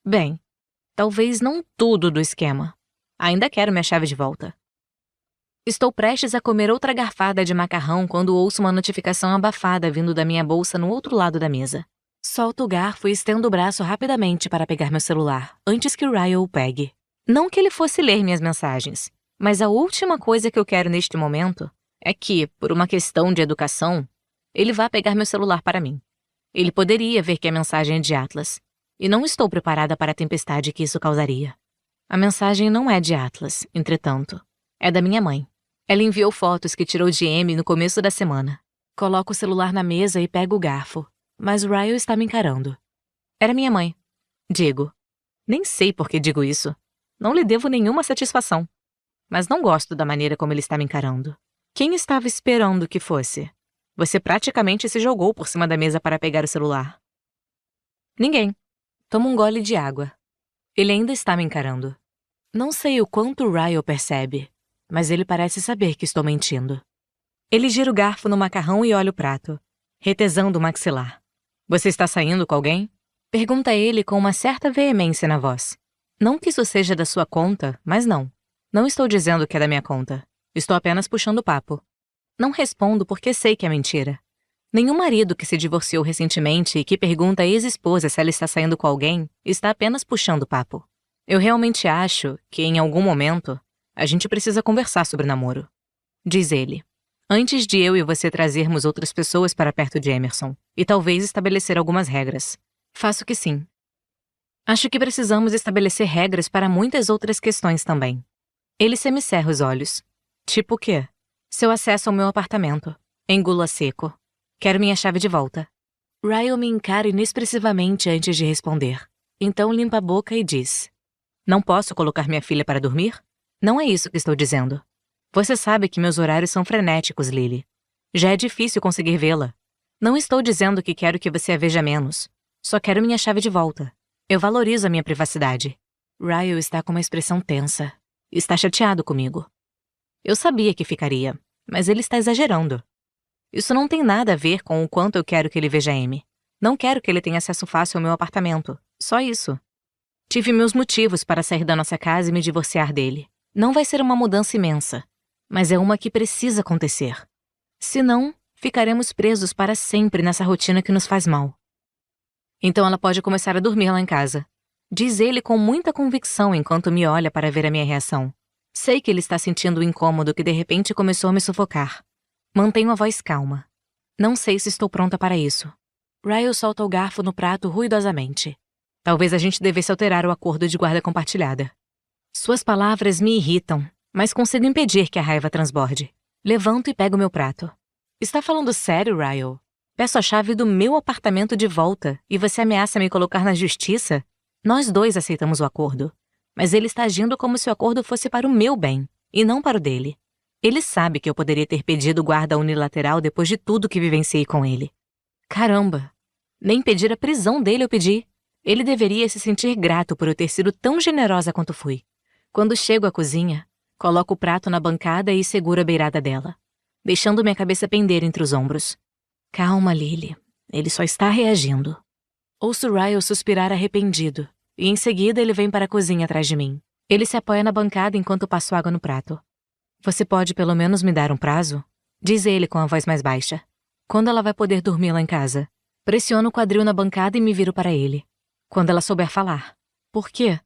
Bem, talvez não tudo do esquema. Ainda quero minha chave de volta. Estou prestes a comer outra garfada de macarrão quando ouço uma notificação abafada vindo da minha bolsa no outro lado da mesa. Solto o garfo e estendo o braço rapidamente para pegar meu celular, antes que Ryle o pegue. Não que ele fosse ler minhas mensagens, mas a última coisa que eu quero neste momento é que, por uma questão de educação, ele vá pegar meu celular para mim. Ele poderia ver que a mensagem é de Atlas, e não estou preparada para a tempestade que isso causaria. A mensagem não é de Atlas, entretanto. É da minha mãe. Ela enviou fotos que tirou de Amy no começo da semana. Coloco o celular na mesa e pego o garfo, mas Ryle está me encarando. Era minha mãe. Digo. Nem sei por que digo isso. Não lhe devo nenhuma satisfação. Mas não gosto da maneira como ele está me encarando. Quem estava esperando que fosse? Você praticamente se jogou por cima da mesa para pegar o celular. Ninguém. Tomo um gole de água. Ele ainda está me encarando. Não sei o quanto Ryle percebe, mas ele parece saber que estou mentindo. Ele gira o garfo no macarrão e olha o prato, retesando o maxilar. Você está saindo com alguém? Pergunta ele com uma certa veemência na voz. Não que isso seja da sua conta, mas não. Não estou dizendo que é da minha conta. Estou apenas puxando papo. Não respondo porque sei que é mentira. Nenhum marido que se divorciou recentemente e que pergunta à ex-esposa se ela está saindo com alguém está apenas puxando papo. Eu realmente acho que, em algum momento, a gente precisa conversar sobre namoro. Diz ele. Antes de eu e você trazermos outras pessoas para perto de Emerson, e talvez estabelecer algumas regras. Faço que sim. Acho que precisamos estabelecer regras para muitas outras questões também. Ele semicerra os olhos. Tipo o quê? Seu acesso ao meu apartamento. Engulo a seco. Quero minha chave de volta. Ryle me encara inexpressivamente antes de responder. Então limpa a boca e diz. Não posso colocar minha filha para dormir? Não é isso que estou dizendo. Você sabe que meus horários são frenéticos, Lily. Já é difícil conseguir vê-la. Não estou dizendo que quero que você a veja menos. Só quero minha chave de volta. Eu valorizo a minha privacidade. Ryle está com uma expressão tensa. Está chateado comigo. Eu sabia que ficaria, mas ele está exagerando. Isso não tem nada a ver com o quanto eu quero que ele veja Amy. Não quero que ele tenha acesso fácil ao meu apartamento. Só isso. Tive meus motivos para sair da nossa casa e me divorciar dele. Não vai ser uma mudança imensa, mas é uma que precisa acontecer. Senão, ficaremos presos para sempre nessa rotina que nos faz mal. Então ela pode começar a dormir lá em casa. Diz ele com muita convicção enquanto me olha para ver a minha reação. Sei que ele está sentindo o incômodo que de repente começou a me sufocar. Mantenho a voz calma. Não sei se estou pronta para isso. Ryle solta o garfo no prato ruidosamente. Talvez a gente devesse alterar o acordo de guarda compartilhada. Suas palavras me irritam, mas consigo impedir que a raiva transborde. Levanto e pego meu prato. Está falando sério, Ryle? Peço a chave do meu apartamento de volta e você ameaça me colocar na justiça? Nós dois aceitamos o acordo, mas ele está agindo como se o acordo fosse para o meu bem, e não para o dele. Ele sabe que eu poderia ter pedido guarda unilateral depois de tudo que vivenciei com ele. Caramba! Nem pedir a prisão dele eu pedi. Ele deveria se sentir grato por eu ter sido tão generosa quanto fui. Quando chego à cozinha, coloco o prato na bancada e seguro a beirada dela, deixando minha cabeça pender entre os ombros. Calma, Lily. Ele só está reagindo. Ouço Ryle suspirar arrependido, e em seguida ele vem para a cozinha atrás de mim. Ele se apoia na bancada enquanto passo água no prato. Você pode pelo menos me dar um prazo? Diz ele com a voz mais baixa. Quando ela vai poder dormir lá em casa? Pressiono o quadril na bancada e me viro para ele. Quando ela souber falar. Por quê?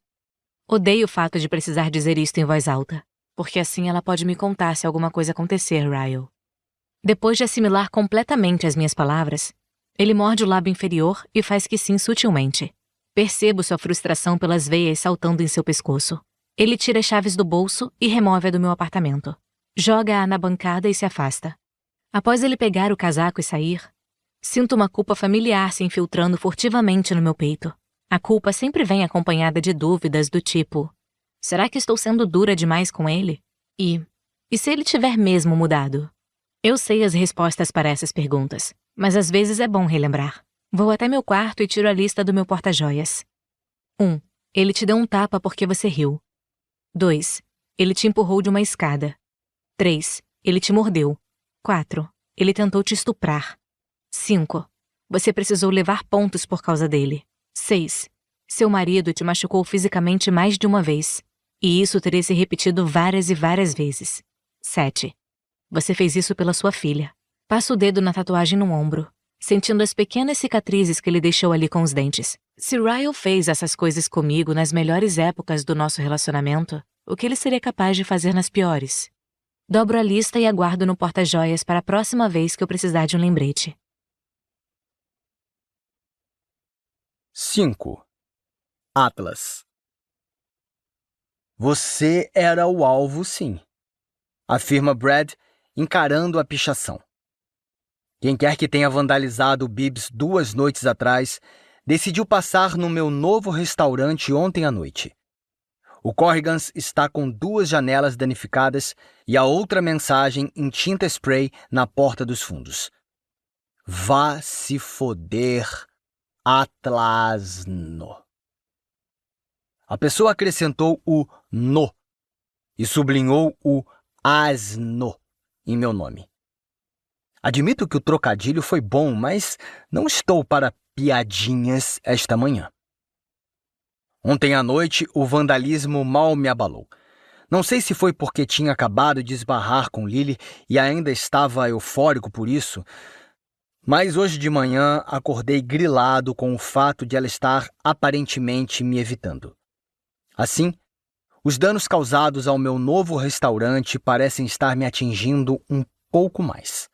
Odeio o fato de precisar dizer isto em voz alta, porque assim ela pode me contar se alguma coisa acontecer, Ryle. Depois de assimilar completamente as minhas palavras, ele morde o lábio inferior e faz que sim sutilmente. Percebo sua frustração pelas veias saltando em seu pescoço. Ele tira as chaves do bolso e remove-a do meu apartamento. Joga-a na bancada e se afasta. Após ele pegar o casaco e sair, sinto uma culpa familiar se infiltrando furtivamente no meu peito. A culpa sempre vem acompanhada de dúvidas do tipo: será que estou sendo dura demais com ele? E se ele tiver mesmo mudado? Eu sei as respostas para essas perguntas, mas às vezes é bom relembrar. Vou até meu quarto e tiro a lista do meu porta-joias. 1. Ele te deu um tapa porque você riu. 2. Ele te empurrou de uma escada. 3. Ele te mordeu. 4. Ele tentou te estuprar. 5. Você precisou levar pontos por causa dele. 6. Seu marido te machucou fisicamente mais de uma vez, e isso teria se repetido várias e várias vezes. 7. Você fez isso pela sua filha. Passa o dedo na tatuagem no ombro, sentindo as pequenas cicatrizes que ele deixou ali com os dentes. Se Ryle fez essas coisas comigo nas melhores épocas do nosso relacionamento, o que ele seria capaz de fazer nas piores? Dobro a lista e aguardo no porta-joias para a próxima vez que eu precisar de um lembrete. 5. Atlas. Você era o alvo, sim, afirma Brad, encarando a pichação. Quem quer que tenha vandalizado o Bibbs 2 noites atrás, decidiu passar no meu novo restaurante ontem à noite. O Corrigans está com 2 janelas danificadas e a outra mensagem em tinta spray na porta dos fundos. Vá se foder, Atlasno. A pessoa acrescentou o no e sublinhou o asno em meu nome. Admito que o trocadilho foi bom, mas não estou para piadinhas esta manhã. Ontem à noite, o vandalismo mal me abalou. Não sei se foi porque tinha acabado de esbarrar com Lily e ainda estava eufórico por isso, mas hoje de manhã acordei grilado com o fato de ela estar aparentemente me evitando. Assim, os danos causados ao meu novo restaurante parecem estar me atingindo um pouco mais.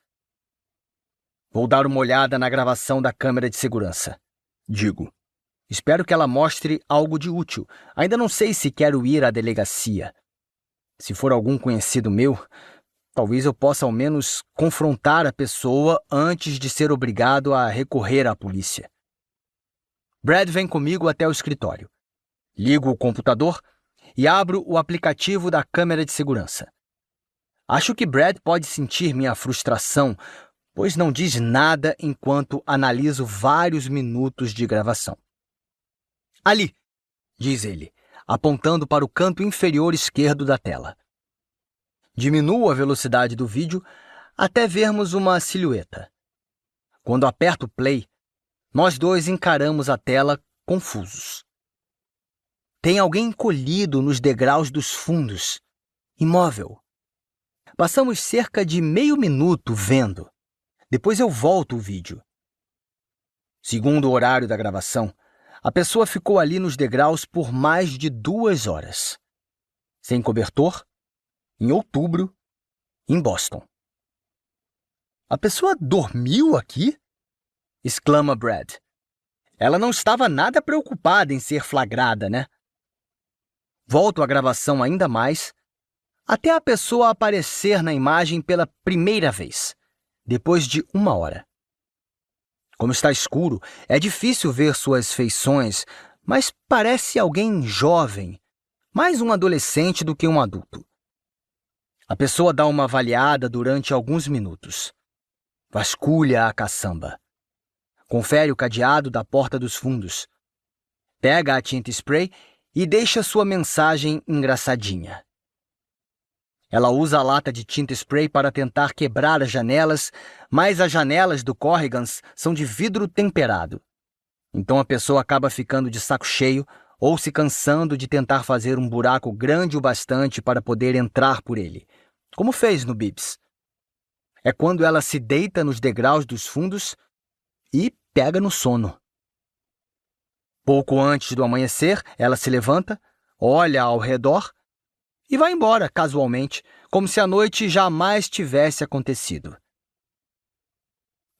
Vou dar uma olhada na gravação da câmera de segurança. Digo. Espero que ela mostre algo de útil. Ainda não sei se quero ir à delegacia. Se for algum conhecido meu, talvez eu possa ao menos confrontar a pessoa antes de ser obrigado a recorrer à polícia. Brad vem comigo até o escritório. Ligo o computador e abro o aplicativo da câmera de segurança. Acho que Brad pode sentir minha frustração, pois não diz nada enquanto analiso vários minutos de gravação. Ali, diz ele, apontando para o canto inferior esquerdo da tela. Diminuo a velocidade do vídeo até vermos uma silhueta. Quando aperto play, nós dois encaramos a tela confusos. Tem alguém encolhido nos degraus dos fundos, imóvel. Passamos cerca de meio minuto vendo. Depois eu volto o vídeo. Segundo o horário da gravação, a pessoa ficou ali nos degraus por mais de 2 horas. Sem cobertor, em outubro, em Boston. A pessoa dormiu aqui? Exclama Brad. Ela não estava nada preocupada em ser flagrada, né? Volto a gravação ainda mais, até a pessoa aparecer na imagem pela primeira vez, depois de 1 hora. Como está escuro, é difícil ver suas feições, mas parece alguém jovem, mais um adolescente do que um adulto. A pessoa dá uma avaliada durante alguns minutos. Vasculha a caçamba. Confere o cadeado da porta dos fundos. Pega a tinta spray e deixa sua mensagem engraçadinha. Ela usa a lata de tinta spray para tentar quebrar as janelas, mas as janelas do Corrigans são de vidro temperado. Então a pessoa acaba ficando de saco cheio ou se cansando de tentar fazer um buraco grande o bastante para poder entrar por ele, como fez no Bibbs. É quando ela se deita nos degraus dos fundos e pega no sono. Pouco antes do amanhecer, ela se levanta, olha ao redor e vai embora casualmente, como se a noite jamais tivesse acontecido.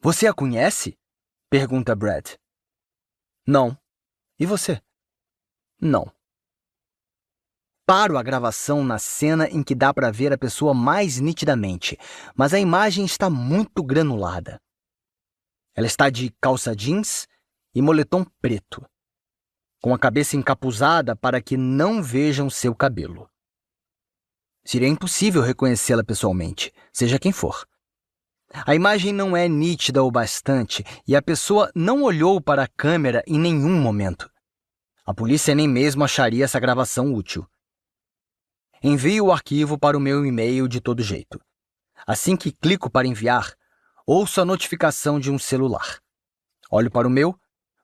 Você a conhece? Pergunta Brad. Não. E você? Não. Paro a gravação na cena em que dá para ver a pessoa mais nitidamente, mas a imagem está muito granulada. Ela está de calça jeans e moletom preto, com a cabeça encapuzada para que não vejam seu cabelo. Seria impossível reconhecê-la pessoalmente, seja quem for. A imagem não é nítida o bastante e a pessoa não olhou para a câmera em nenhum momento. A polícia nem mesmo acharia essa gravação útil. Envio o arquivo para o meu e-mail de todo jeito. Assim que clico para enviar, ouço a notificação de um celular. Olho para o meu,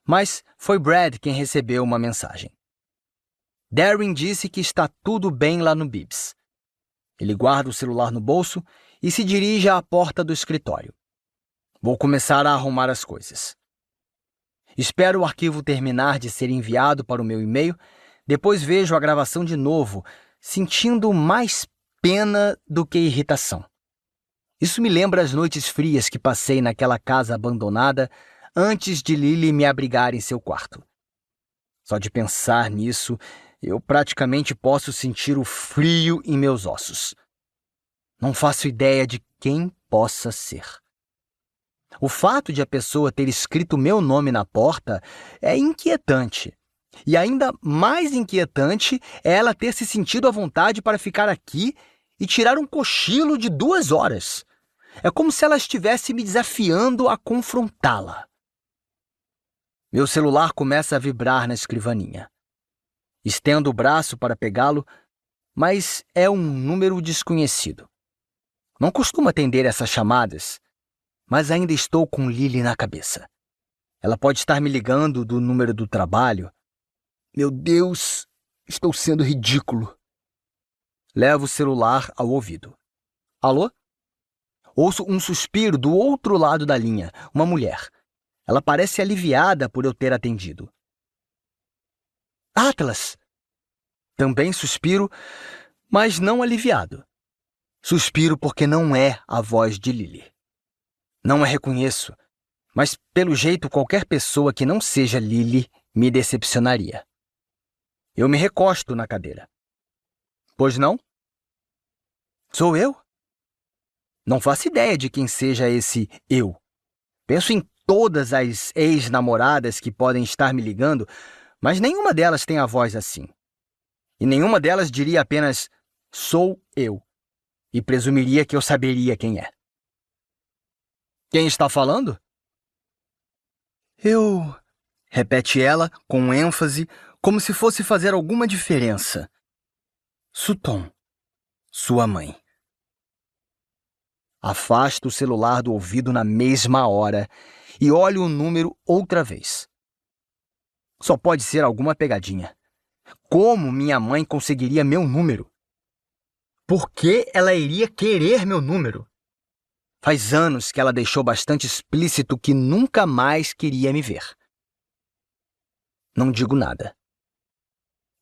mas foi Brad quem recebeu uma mensagem. Darren disse que está tudo bem lá no Bibbs. Ele guarda o celular no bolso e se dirige à porta do escritório. Vou começar a arrumar as coisas. Espero o arquivo terminar de ser enviado para o meu e-mail, depois vejo a gravação de novo, sentindo mais pena do que irritação. Isso me lembra as noites frias que passei naquela casa abandonada antes de Lily me abrigar em seu quarto. Só de pensar nisso, eu praticamente posso sentir o frio em meus ossos. Não faço ideia de quem possa ser. O fato de a pessoa ter escrito meu nome na porta é inquietante. E ainda mais inquietante é ela ter se sentido à vontade para ficar aqui e tirar um cochilo de 2 horas. É como se ela estivesse me desafiando a confrontá-la. Meu celular começa a vibrar na escrivaninha. Estendo o braço para pegá-lo, mas é um número desconhecido. Não costumo atender essas chamadas, mas ainda estou com Lily na cabeça. Ela pode estar me ligando do número do trabalho. Meu Deus, estou sendo ridículo. Levo o celular ao ouvido. Alô? Ouço um suspiro do outro lado da linha, uma mulher. Ela parece aliviada por eu ter atendido. Atlas! Também suspiro, mas não aliviado. Suspiro porque não é a voz de Lily. Não a reconheço, mas pelo jeito qualquer pessoa que não seja Lily me decepcionaria. Eu me recosto na cadeira. Pois não? Sou eu? Não faço ideia de quem seja esse eu. Penso em todas as ex-namoradas que podem estar me ligando, mas nenhuma delas tem a voz assim. E nenhuma delas diria apenas, sou eu, e presumiria que eu saberia quem é. Quem está falando? Eu... repete ela com ênfase, como se fosse fazer alguma diferença. Sutton, sua mãe. Afasto o celular do ouvido na mesma hora e olho o número outra vez. Só pode ser alguma pegadinha. Como minha mãe conseguiria meu número? Por que ela iria querer meu número? Faz anos que ela deixou bastante explícito que nunca mais queria me ver. Não digo nada.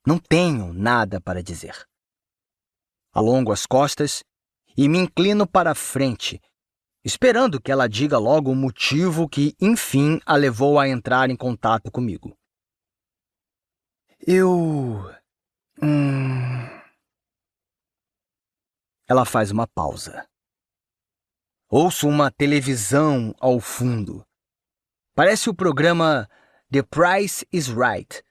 Não tenho nada para dizer. Alongo as costas e me inclino para a frente, esperando que ela diga logo o motivo que, enfim, a levou a entrar em contato comigo. Ela faz uma pausa. Ouço uma televisão ao fundo. Parece o programa The Price is Right.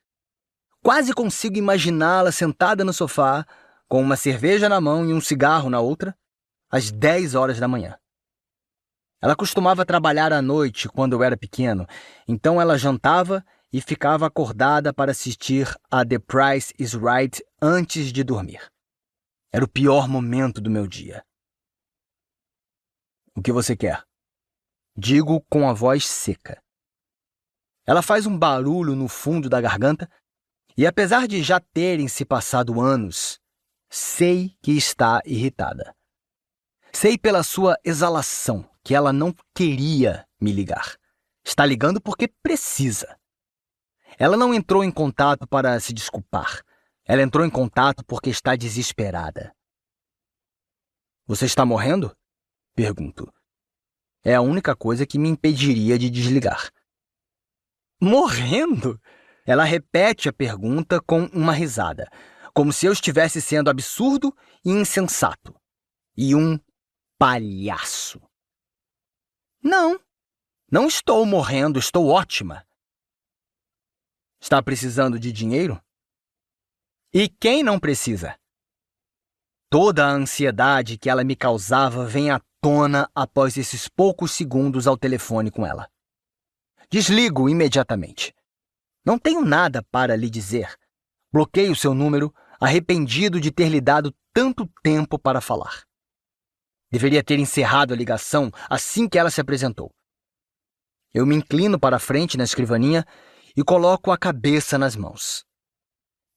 Quase consigo imaginá-la sentada no sofá, com uma cerveja na mão e um cigarro na outra, às 10 horas da manhã. Ela costumava trabalhar à noite quando eu era pequeno, então ela jantava e ficava acordada para assistir a The Price is Right antes de dormir. Era o pior momento do meu dia. O que você quer? Digo com a voz seca. Ela faz um barulho no fundo da garganta e, apesar de já terem se passado anos, sei que está irritada. Sei pela sua exalação que ela não queria me ligar. Está ligando porque precisa. Ela não entrou em contato para se desculpar. Ela entrou em contato porque está desesperada. Você está morrendo? Pergunto. É a única coisa que me impediria de desligar. Morrendo? Ela repete a pergunta com uma risada, como se eu estivesse sendo absurdo e insensato. E um palhaço. Não estou morrendo, estou ótima. Está precisando de dinheiro? E quem não precisa? Toda a ansiedade que ela me causava vem à tona após esses poucos segundos ao telefone com ela. Desligo imediatamente. Não tenho nada para lhe dizer. Bloqueio seu número, arrependido de ter lhe dado tanto tempo para falar. Deveria ter encerrado a ligação assim que ela se apresentou. Eu me inclino para a frente na escrivaninha e coloco a cabeça nas mãos.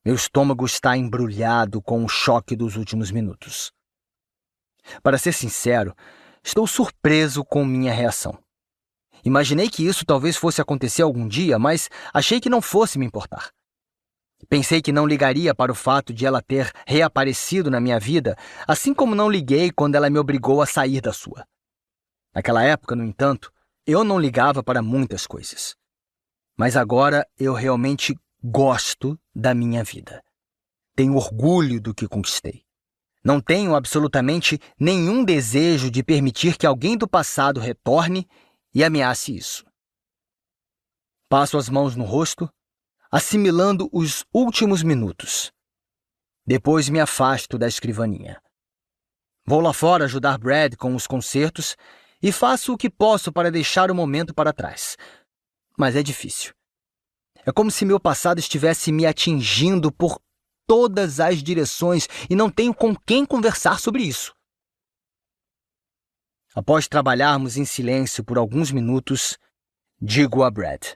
Meu estômago está embrulhado com o choque dos últimos minutos. Para ser sincero, estou surpreso com minha reação. Imaginei que isso talvez fosse acontecer algum dia, mas achei que não fosse me importar. Pensei que não ligaria para o fato de ela ter reaparecido na minha vida, assim como não liguei quando ela me obrigou a sair da sua. Naquela época, no entanto, eu não ligava para muitas coisas. Mas agora eu realmente gosto da minha vida. Tenho orgulho do que conquistei. Não tenho absolutamente nenhum desejo de permitir que alguém do passado retorne e ameace isso. Passo as mãos no rosto, assimilando os últimos minutos. Depois me afasto da escrivaninha. Vou lá fora ajudar Brad com os concertos e faço o que posso para deixar o momento para trás. Mas é difícil. É como se meu passado estivesse me atingindo por todas as direções e não tenho com quem conversar sobre isso. Após trabalharmos em silêncio por alguns minutos, digo a Brad: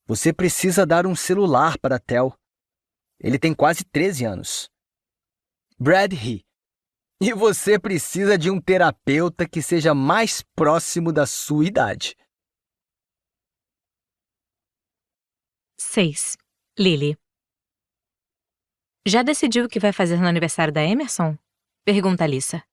Você precisa dar um celular para Theo. Ele tem quase 13 anos. Brad ri. E você precisa de um terapeuta que seja mais próximo da sua idade. 6. Lily. Já decidiu o que vai fazer no aniversário da Emerson? Pergunta Alyssa.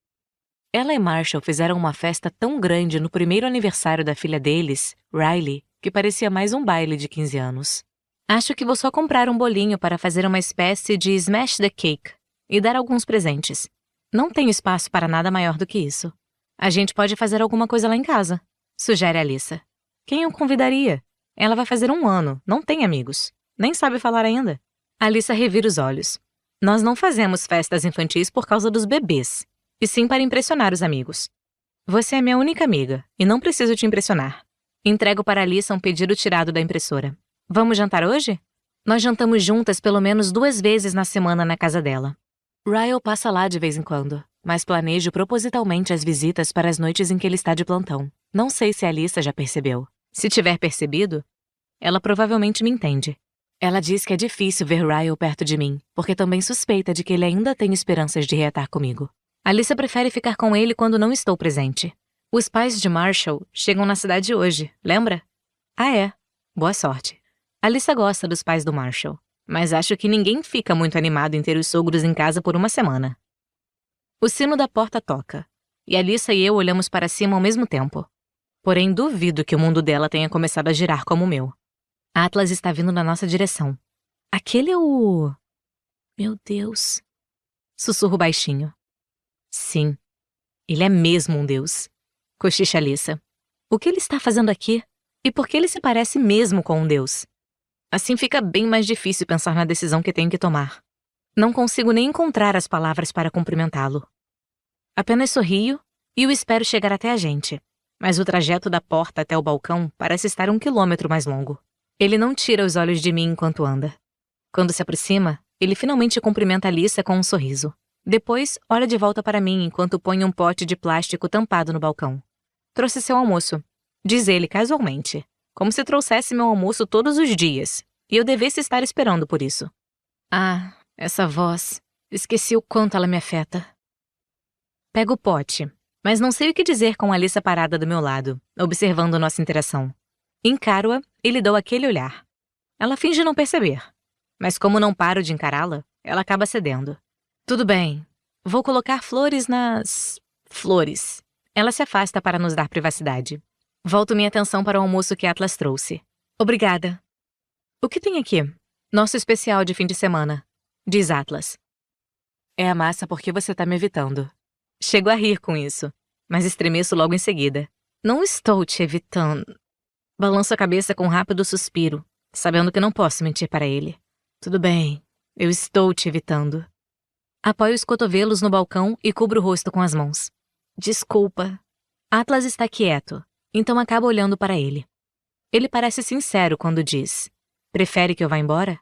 Ela e Marshall fizeram uma festa tão grande no primeiro aniversário da filha deles, Riley, que parecia mais um baile de 15 anos. Acho que vou só comprar um bolinho para fazer uma espécie de smash the cake e dar alguns presentes. Não tenho espaço para nada maior do que isso. A gente pode fazer alguma coisa lá em casa, sugere Alyssa. Quem o convidaria? Ela vai fazer 1 ano, não tem amigos. Nem sabe falar ainda. Alyssa revira os olhos. Nós não fazemos festas infantis por causa dos bebês, e sim para impressionar os amigos. Você é minha única amiga, e não preciso te impressionar. Entrego para Alyssa um pedido tirado da impressora. Vamos jantar hoje? Nós jantamos juntas pelo menos 2 vezes na semana na casa dela. Ryle passa lá de vez em quando, mas planejo propositalmente as visitas para as noites em que ele está de plantão. Não sei se a Alyssa já percebeu. Se tiver percebido, ela provavelmente me entende. Ela diz que é difícil ver Ryle perto de mim, porque também suspeita de que ele ainda tem esperanças de reatar comigo. Alyssa prefere ficar com ele quando não estou presente. Os pais de Marshall chegam na cidade hoje, lembra? Ah, é. Boa sorte. Alyssa gosta dos pais do Marshall, mas acho que ninguém fica muito animado em ter os sogros em casa por 1 semana. O sino da porta toca, e Alyssa e eu olhamos para cima ao mesmo tempo. Porém, duvido que o mundo dela tenha começado a girar como o meu. Atlas está vindo na nossa direção. Aquele é o... Meu Deus. Sussurro baixinho. Sim, ele é mesmo um deus. Cochicha Alyssa. O que ele está fazendo aqui? E por que ele se parece mesmo com um deus? Assim fica bem mais difícil pensar na decisão que tenho que tomar. Não consigo nem encontrar as palavras para cumprimentá-lo. Apenas sorrio e o espero chegar até a gente, mas o trajeto da porta até o balcão parece estar 1 quilômetro mais longo. Ele não tira os olhos de mim enquanto anda. Quando se aproxima, ele finalmente cumprimenta Alyssa com um sorriso. Depois, olha de volta para mim enquanto põe um pote de plástico tampado no balcão. Trouxe seu almoço, diz ele casualmente, como se trouxesse meu almoço todos os dias, e eu devesse estar esperando por isso. Ah, essa voz. Esqueci o quanto ela me afeta. Pego o pote, mas não sei o que dizer com Alyssa parada do meu lado, observando nossa interação. Encaro-a e lhe dou aquele olhar. Ela finge não perceber, mas como não paro de encará-la, ela acaba cedendo. Tudo bem, vou colocar flores nas... flores. Ela se afasta para nos dar privacidade. Volto minha atenção para o almoço que Atlas trouxe. Obrigada. O que tem aqui? Nosso especial de fim de semana, diz Atlas. É a massa porque você tá me evitando. Chego a rir com isso, mas estremeço logo em seguida. Não estou te evitando. Balanço a cabeça com um rápido suspiro, sabendo que não posso mentir para ele. Tudo bem, eu estou te evitando. Apoio os cotovelos no balcão e cubro o rosto com as mãos. Desculpa. Atlas está quieto, então acabo olhando para ele. Ele parece sincero quando diz: prefere que eu vá embora?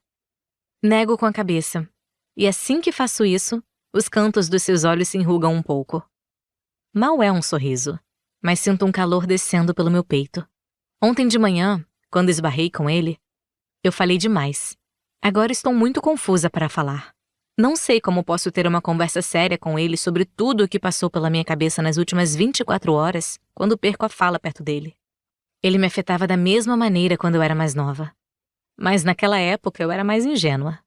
Nego com a cabeça, e assim que faço isso, os cantos dos seus olhos se enrugam um pouco. Mal é um sorriso, mas sinto um calor descendo pelo meu peito. Ontem de manhã, quando esbarrei com ele, eu falei demais. Agora estou muito confusa para falar. Não sei como posso ter uma conversa séria com ele sobre tudo o que passou pela minha cabeça nas últimas 24 horas, quando perco a fala perto dele. Ele me afetava da mesma maneira quando eu era mais nova. Mas naquela época eu era mais ingênua.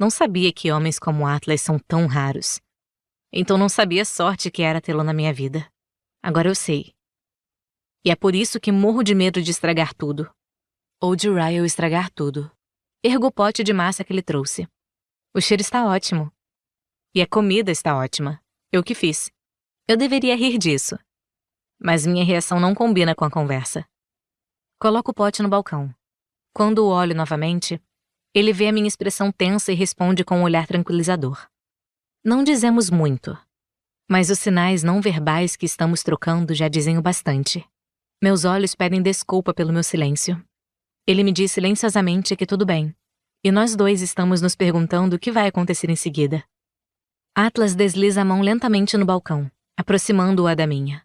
Não sabia que homens como Atlas são tão raros. Então não sabia a sorte que era tê-lo na minha vida. Agora eu sei. E é por isso que morro de medo de estragar tudo. Ou de Ryle estragar tudo. Ergo o pote de massa que ele trouxe. O cheiro está ótimo. E a comida está ótima. Eu que fiz. Eu deveria rir disso. Mas minha reação não combina com a conversa. Coloco o pote no balcão. Quando o olho novamente, ele vê a minha expressão tensa e responde com um olhar tranquilizador. Não dizemos muito, mas os sinais não verbais que estamos trocando já dizem o bastante. Meus olhos pedem desculpa pelo meu silêncio. Ele me diz silenciosamente que tudo bem, e nós dois estamos nos perguntando o que vai acontecer em seguida. Atlas desliza a mão lentamente no balcão, aproximando-a da minha.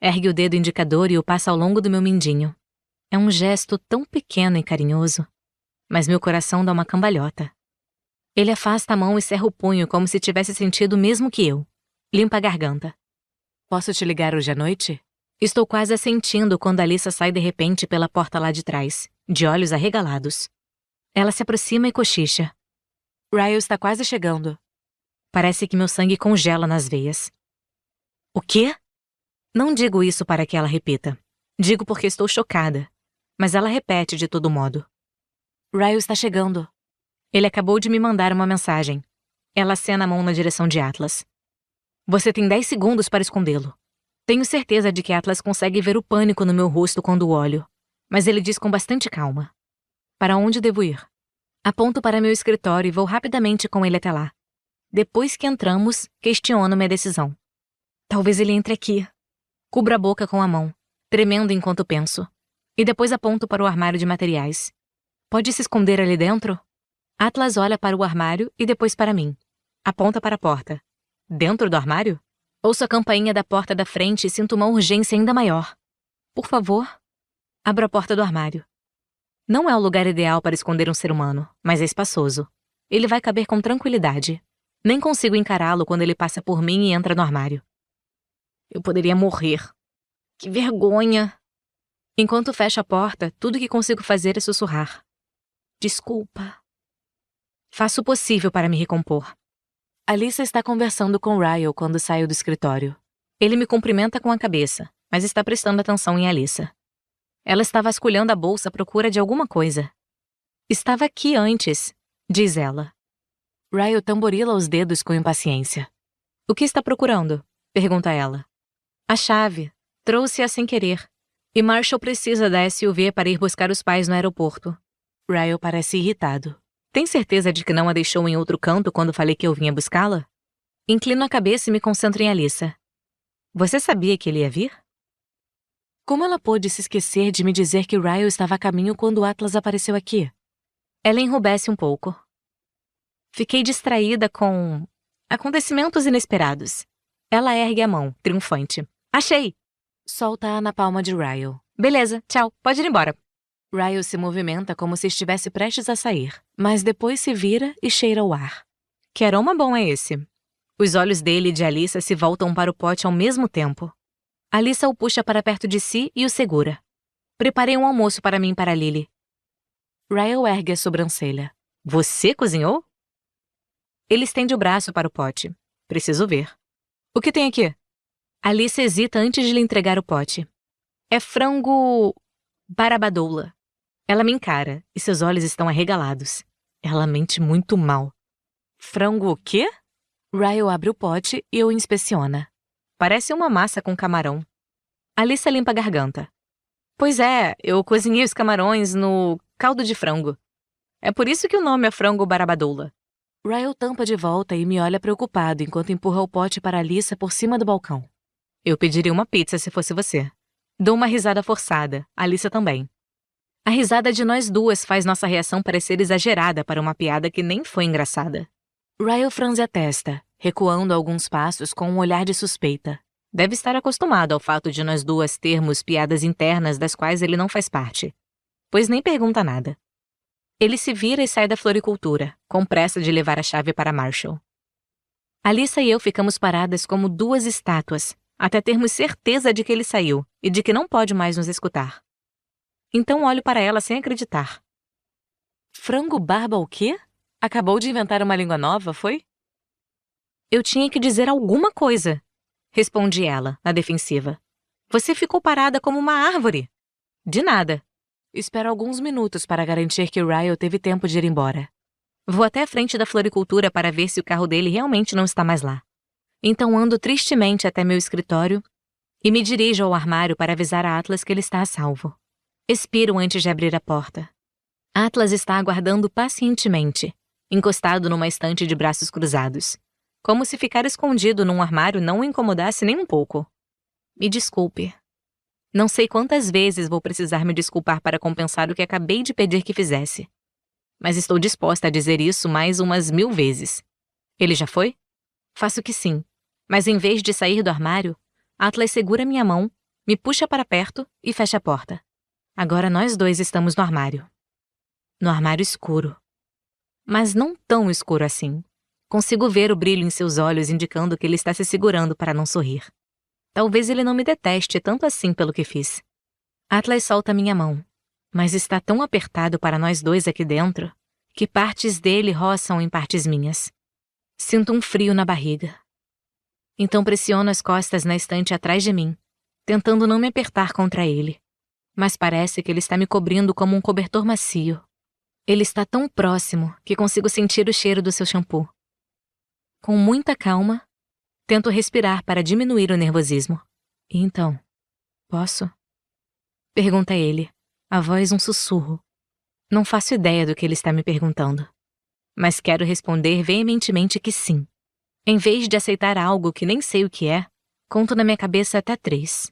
Ergue o dedo indicador e o passa ao longo do meu mindinho. É um gesto tão pequeno e carinhoso, mas meu coração dá uma cambalhota. Ele afasta a mão e cerra o punho como se tivesse sentido o mesmo que eu. Limpa a garganta. Posso te ligar hoje à noite? Estou quase assentindo quando Alyssa sai de repente pela porta lá de trás, de olhos arregalados. Ela se aproxima e cochicha. Ryle está quase chegando. Parece que meu sangue congela nas veias. O quê? Não digo isso para que ela repita. Digo porque estou chocada. Mas ela repete de todo modo. Ryle está chegando. Ele acabou de me mandar uma mensagem. Ela acena a mão na direção de Atlas. Você tem 10 segundos para escondê-lo. Tenho certeza de que Atlas consegue ver o pânico no meu rosto quando o olho, mas ele diz com bastante calma. Para onde devo ir? Aponto para meu escritório e vou rapidamente com ele até lá. Depois que entramos, questiono minha decisão. Talvez ele entre aqui. Cubro a boca com a mão, tremendo enquanto penso. E depois aponto para o armário de materiais. Pode se esconder ali dentro? Atlas olha para o armário e depois para mim. Aponta para a porta. Dentro do armário? Ouço a campainha da porta da frente e sinto uma urgência ainda maior. Por favor? Abro a porta do armário. Não é o lugar ideal para esconder um ser humano, mas é espaçoso. Ele vai caber com tranquilidade. Nem consigo encará-lo quando ele passa por mim e entra no armário. Eu poderia morrer. Que vergonha! Enquanto fecho a porta, tudo que consigo fazer é sussurrar. Desculpa. Faço o possível para me recompor. Alyssa está conversando com Ryle quando saio do escritório. Ele me cumprimenta com a cabeça, mas está prestando atenção em Alyssa. Ela está vasculhando a bolsa à procura de alguma coisa. Estava aqui antes, diz ela. Ryle tamborila os dedos com impaciência. O que está procurando? Pergunta ela. A chave. Trouxe-a sem querer. E Marshall precisa da SUV para ir buscar os pais no aeroporto. Ryle parece irritado. Tem certeza de que não a deixou em outro canto quando falei que eu vinha buscá-la? Inclino a cabeça e me concentro em Alyssa. Você sabia que ele ia vir? Como ela pôde se esquecer de me dizer que Ryle estava a caminho quando o Atlas apareceu aqui? Ela enrubesce um pouco. Fiquei distraída com acontecimentos inesperados. Ela ergue a mão, triunfante. Achei! Solta-a na palma de Ryle. Beleza, tchau, pode ir embora. Ryle se movimenta como se estivesse prestes a sair, mas depois se vira e cheira o ar. Que aroma bom é esse? Os olhos dele e de Alyssa se voltam para o pote ao mesmo tempo. Alyssa o puxa para perto de si e o segura. Preparei um almoço para mim e para Lily. Ryle ergue a sobrancelha. Você cozinhou? Ele estende o braço para o pote. Preciso ver. O que tem aqui? Alyssa hesita antes de lhe entregar o pote. É frango barabadoula. Ela me encara e seus olhos estão arregalados. Ela mente muito mal. Frango o quê? Ryle abre o pote e o inspeciona. Parece uma massa com camarão. Alyssa limpa a garganta. Pois é, eu cozinhei os camarões no caldo de frango. É por isso que o nome é frango barabadoula. Ryle tampa de volta e me olha preocupado enquanto empurra o pote para Alyssa por cima do balcão. Eu pediria uma pizza se fosse você. Dou uma risada forçada, Alyssa também. A risada de nós duas faz nossa reação parecer exagerada para uma piada que nem foi engraçada. Ryle franze a testa, recuando alguns passos com um olhar de suspeita. Deve estar acostumado ao fato de nós duas termos piadas internas das quais ele não faz parte, pois nem pergunta nada. Ele se vira e sai da floricultura, com pressa de levar a chave para Marshall. Alyssa e eu ficamos paradas como duas estátuas, até termos certeza de que ele saiu e de que não pode mais nos escutar. Então olho para ela sem acreditar. Frango barba o quê? Acabou de inventar uma língua nova, foi? Eu tinha que dizer alguma coisa, respondi ela, na defensiva. Você ficou parada como uma árvore. De nada. Espero alguns minutos para garantir que Ryle teve tempo de ir embora. Vou até a frente da floricultura para ver se o carro dele realmente não está mais lá. Então ando tristemente até meu escritório e me dirijo ao armário para avisar a Atlas que ele está a salvo. Expiro antes de abrir a porta. Atlas está aguardando pacientemente, encostado numa estante de braços cruzados, como se ficar escondido num armário não o incomodasse nem um pouco. Me desculpe. Não sei quantas vezes vou precisar me desculpar para compensar o que acabei de pedir que fizesse. Mas estou disposta a dizer isso mais umas 1000 vezes. Ele já foi? Faço que sim. Mas em vez de sair do armário, Atlas segura minha mão, me puxa para perto e fecha a porta. Agora nós dois estamos no armário. No armário escuro. Mas não tão escuro assim. Consigo ver o brilho em seus olhos indicando que ele está se segurando para não sorrir. Talvez ele não me deteste tanto assim pelo que fiz. Atlas solta minha mão, mas está tão apertado para nós dois aqui dentro que partes dele roçam em partes minhas. Sinto um frio na barriga. Então pressiono as costas na estante atrás de mim, tentando não me apertar contra ele. Mas parece que ele está me cobrindo como um cobertor macio. Ele está tão próximo que consigo sentir o cheiro do seu shampoo. Com muita calma, tento respirar para diminuir o nervosismo. E então, posso? Pergunta ele, a voz um sussurro. Não faço ideia do que ele está me perguntando. Mas quero responder veementemente que sim. Em vez de aceitar algo que nem sei o que é, conto na minha cabeça até 3.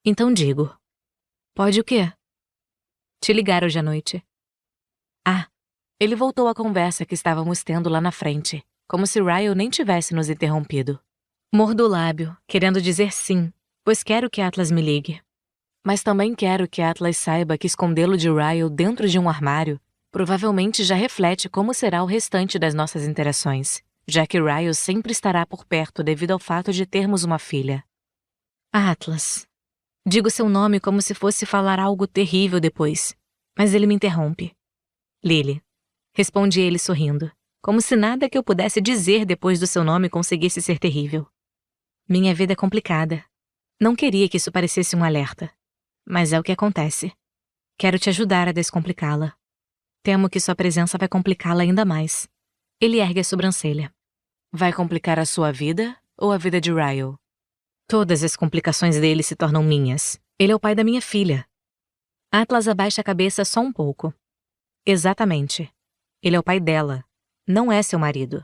Então digo, pode o quê? Te ligar hoje à noite. Ah, ele voltou à conversa que estávamos tendo lá na frente, como se Ryle nem tivesse nos interrompido. Mordo o lábio, querendo dizer sim, pois quero que Atlas me ligue. Mas também quero que Atlas saiba que escondê-lo de Ryle dentro de um armário provavelmente já reflete como será o restante das nossas interações, já que Ryle sempre estará por perto devido ao fato de termos uma filha. Atlas. Digo seu nome como se fosse falar algo terrível depois, mas ele me interrompe. Lily. Responde ele sorrindo, como se nada que eu pudesse dizer depois do seu nome conseguisse ser terrível. Minha vida é complicada. Não queria que isso parecesse um alerta, mas é o que acontece. Quero te ajudar a descomplicá-la. Temo que sua presença vai complicá-la ainda mais. Ele ergue a sobrancelha. Vai complicar a sua vida ou a vida de Ryle? Todas as complicações dele se tornam minhas. Ele é o pai da minha filha. Atlas abaixa a cabeça só um pouco. Exatamente. Ele é o pai dela, não é seu marido.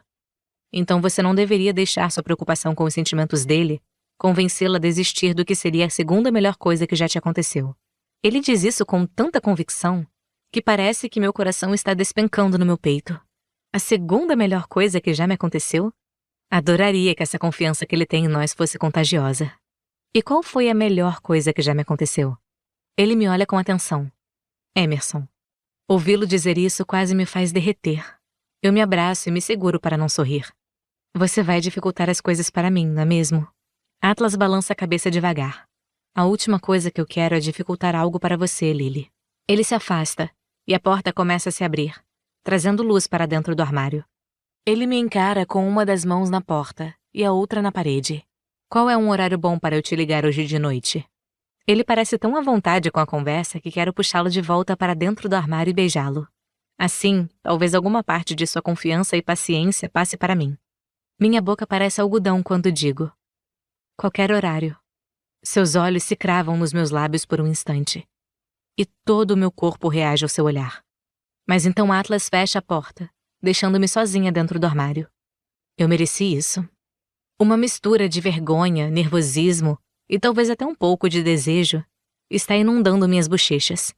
Então você não deveria deixar sua preocupação com os sentimentos dele convencê-la a desistir do que seria a segunda melhor coisa que já te aconteceu. Ele diz isso com tanta convicção que parece que meu coração está despencando no meu peito. A segunda melhor coisa que já me aconteceu? Adoraria que essa confiança que ele tem em nós fosse contagiosa. E qual foi a melhor coisa que já me aconteceu? Ele me olha com atenção. Emerson. Ouvi-lo dizer isso quase me faz derreter. Eu me abraço e me seguro para não sorrir. Você vai dificultar as coisas para mim, não é mesmo? Atlas balança a cabeça devagar. A última coisa que eu quero é dificultar algo para você, Lily. Ele se afasta e a porta começa a se abrir, trazendo luz para dentro do armário. Ele me encara com uma das mãos na porta e a outra na parede. Qual é um horário bom para eu te ligar hoje de noite? Ele parece tão à vontade com a conversa que quero puxá-lo de volta para dentro do armário e beijá-lo. Assim, talvez alguma parte de sua confiança e paciência passe para mim. Minha boca parece algodão quando digo: qualquer horário. Seus olhos se cravam nos meus lábios por um instante. E todo o meu corpo reage ao seu olhar. Mas então Atlas fecha a porta, deixando-me sozinha dentro do armário. Eu mereci isso. Uma mistura de vergonha, nervosismo e talvez até um pouco de desejo está inundando minhas bochechas.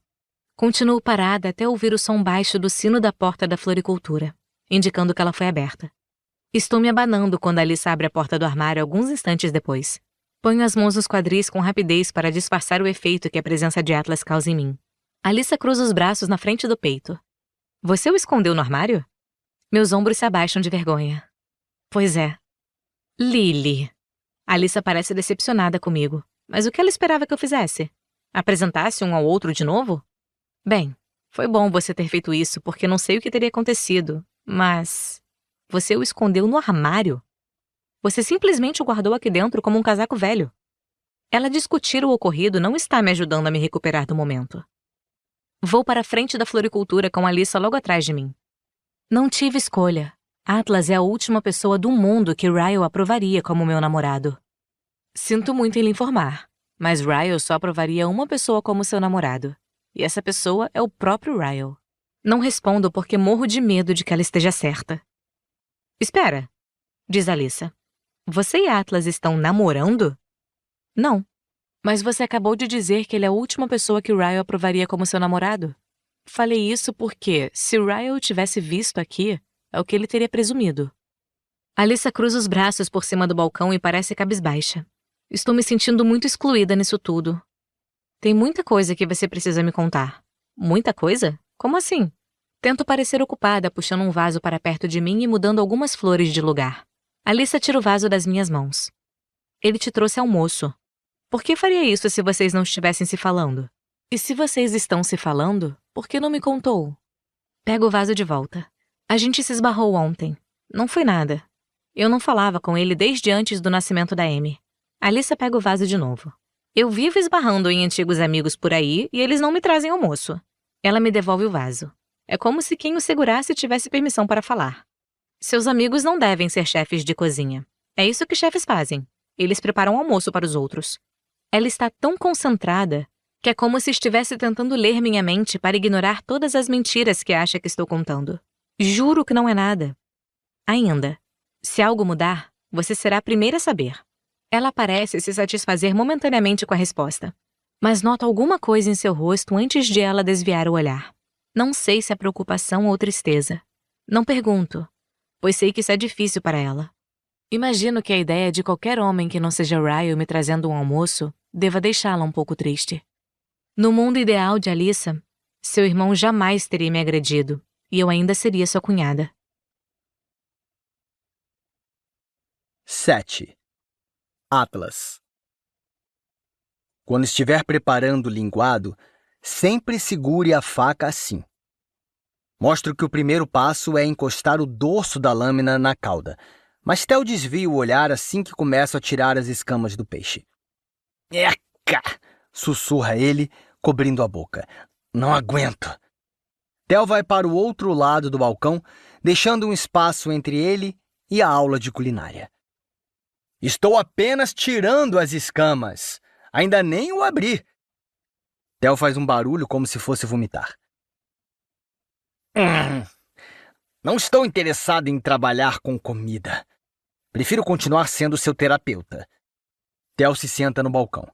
Continuo parada até ouvir o som baixo do sino da porta da floricultura, indicando que ela foi aberta. Estou me abanando quando Alyssa abre a porta do armário alguns instantes depois. Ponho as mãos nos quadris com rapidez para disfarçar o efeito que a presença de Atlas causa em mim. Alyssa cruza os braços na frente do peito. Você o escondeu no armário? Meus ombros se abaixam de vergonha. Pois é. Lily. Alyssa parece decepcionada comigo. Mas o que ela esperava que eu fizesse? Apresentasse um ao outro de novo? Bem, foi bom você ter feito isso, porque não sei o que teria acontecido. Mas você o escondeu no armário? Você simplesmente o guardou aqui dentro como um casaco velho. Ela discutir o ocorrido não está me ajudando a me recuperar do momento. Vou para a frente da floricultura com Alyssa logo atrás de mim. Não tive escolha. Atlas é a última pessoa do mundo que Ryle aprovaria como meu namorado. Sinto muito em lhe informar, mas Ryle só aprovaria uma pessoa como seu namorado. E essa pessoa é o próprio Ryle. Não respondo porque morro de medo de que ela esteja certa. Espera, diz Alyssa. Você e Atlas estão namorando? Não. Mas você acabou de dizer que ele é a última pessoa que Ryle aprovaria como seu namorado. Falei isso porque, se Ryle tivesse visto aqui, é o que ele teria presumido. Alyssa cruza os braços por cima do balcão e parece cabisbaixa. Estou me sentindo muito excluída nisso tudo. Tem muita coisa que você precisa me contar. Muita coisa? Como assim? Tento parecer ocupada, puxando um vaso para perto de mim e mudando algumas flores de lugar. Alyssa tira o vaso das minhas mãos. Ele te trouxe almoço. Por que faria isso se vocês não estivessem se falando? E se vocês estão se falando, por que não me contou? Pego o vaso de volta. A gente se esbarrou ontem. Não foi nada. Eu não falava com ele desde antes do nascimento da Amy. Alyssa pega o vaso de novo. Eu vivo esbarrando em antigos amigos por aí e eles não me trazem almoço. Ela me devolve o vaso. É como se quem o segurasse tivesse permissão para falar. Seus amigos não devem ser chefes de cozinha. É isso que chefes fazem. Eles preparam almoço para os outros. Ela está tão concentrada que é como se estivesse tentando ler minha mente para ignorar todas as mentiras que acha que estou contando. Juro que não é nada. Ainda. Se algo mudar, você será a primeira a saber. Ela parece se satisfazer momentaneamente com a resposta, mas noto alguma coisa em seu rosto antes de ela desviar o olhar. Não sei se é preocupação ou tristeza. Não pergunto, pois sei que isso é difícil para ela. Imagino que a ideia de qualquer homem que não seja Ryle me trazendo um almoço deva deixá-la um pouco triste. No mundo ideal de Alyssa, seu irmão jamais teria me agredido, e eu ainda seria sua cunhada. 7. Atlas. Quando estiver preparando o linguado, sempre segure a faca assim. Mostro que o primeiro passo é encostar o dorso da lâmina na cauda, mas Theo desvia o olhar assim que começo a tirar as escamas do peixe. Eca! Sussurra ele, cobrindo a boca. Não aguento. Theo vai para o outro lado do balcão, deixando um espaço entre ele e a aula de culinária. Estou apenas tirando as escamas. Ainda nem o abri. Theo faz um barulho como se fosse vomitar. Não estou interessado em trabalhar com comida. Prefiro continuar sendo seu terapeuta. Theo se senta no balcão.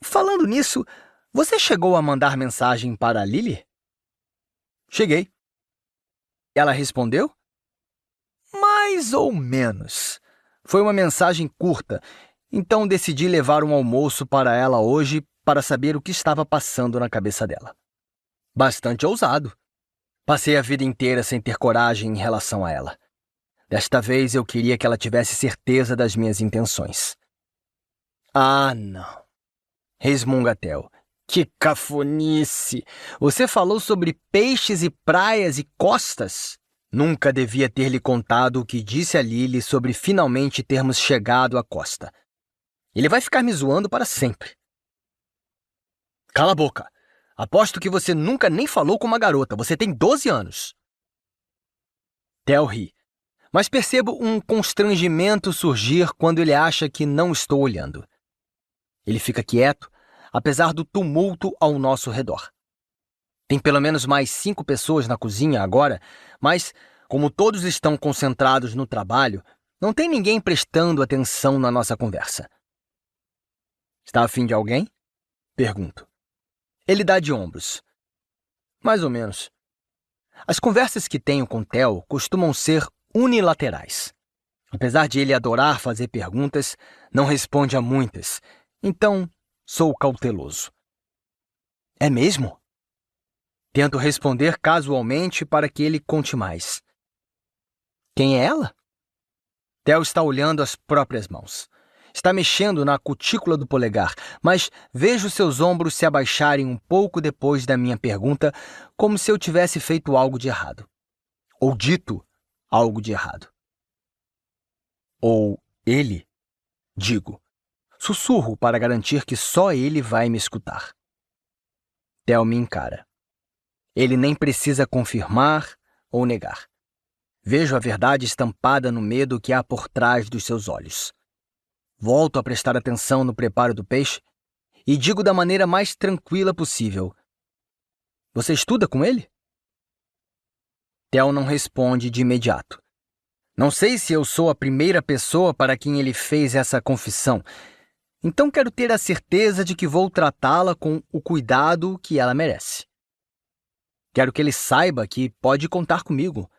Falando nisso, você chegou a mandar mensagem para a Lily? Cheguei. Ela respondeu? Mais ou menos. Foi uma mensagem curta, então decidi levar um almoço para ela hoje para saber o que estava passando na cabeça dela. Bastante ousado. Passei a vida inteira sem ter coragem em relação a ela. Desta vez eu queria que ela tivesse certeza das minhas intenções. Ah, não. Resmunga Theo. Que cafonice! Você falou sobre peixes e praias e costas? Nunca devia ter lhe contado o que disse a Lily sobre finalmente termos chegado à costa. Ele vai ficar me zoando para sempre. Cala a boca. Aposto que você nunca nem falou com uma garota. Você tem 12 anos. Theo ri, mas percebo um constrangimento surgir quando ele acha que não estou olhando. Ele fica quieto, apesar do tumulto ao nosso redor. Tem pelo menos mais 5 pessoas na cozinha agora, mas, como todos estão concentrados no trabalho, não tem ninguém prestando atenção na nossa conversa. Está afim de alguém? Pergunto. Ele dá de ombros. Mais ou menos. As conversas que tenho com Theo costumam ser unilaterais. Apesar de ele adorar fazer perguntas, não responde a muitas, então sou cauteloso. É mesmo? Tento responder casualmente para que ele conte mais. Quem é ela? Theo está olhando as próprias mãos. Está mexendo na cutícula do polegar, mas vejo seus ombros se abaixarem um pouco depois da minha pergunta, como se eu tivesse feito algo de errado. Ou dito algo de errado. Ou ele, digo. Sussurro para garantir que só ele vai me escutar. Theo me encara. Ele nem precisa confirmar ou negar. Vejo a verdade estampada no medo que há por trás dos seus olhos. Volto a prestar atenção no preparo do peixe e digo da maneira mais tranquila possível. Você estuda com ele? Theo não responde de imediato. Não sei se eu sou a primeira pessoa para quem ele fez essa confissão, então quero ter a certeza de que vou tratá-la com o cuidado que ela merece. Quero que ele saiba que pode contar comigo,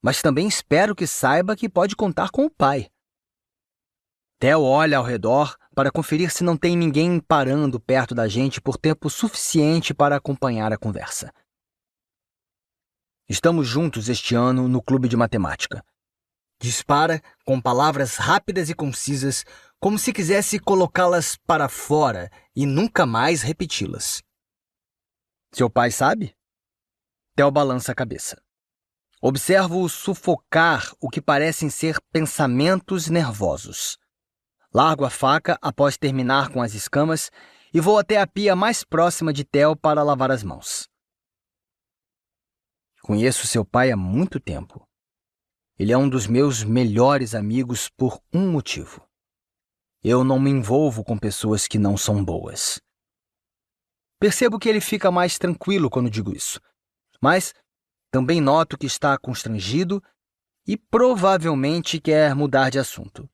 mas também espero que saiba que pode contar com o pai. Theo olha ao redor para conferir se não tem ninguém parando perto da gente por tempo suficiente para acompanhar a conversa. Estamos juntos este ano no clube de matemática. Dispara com palavras rápidas e concisas, como se quisesse colocá-las para fora e nunca mais repeti-las. Seu pai sabe? Theo balança a cabeça. Observo-o sufocar o que parecem ser pensamentos nervosos. Largo a faca após terminar com as escamas e vou até a pia mais próxima de Theo para lavar as mãos. Conheço seu pai há muito tempo. Ele é um dos meus melhores amigos por um motivo. Eu não me envolvo com pessoas que não são boas. Percebo que ele fica mais tranquilo quando digo isso, mas também noto que está constrangido e provavelmente quer mudar de assunto.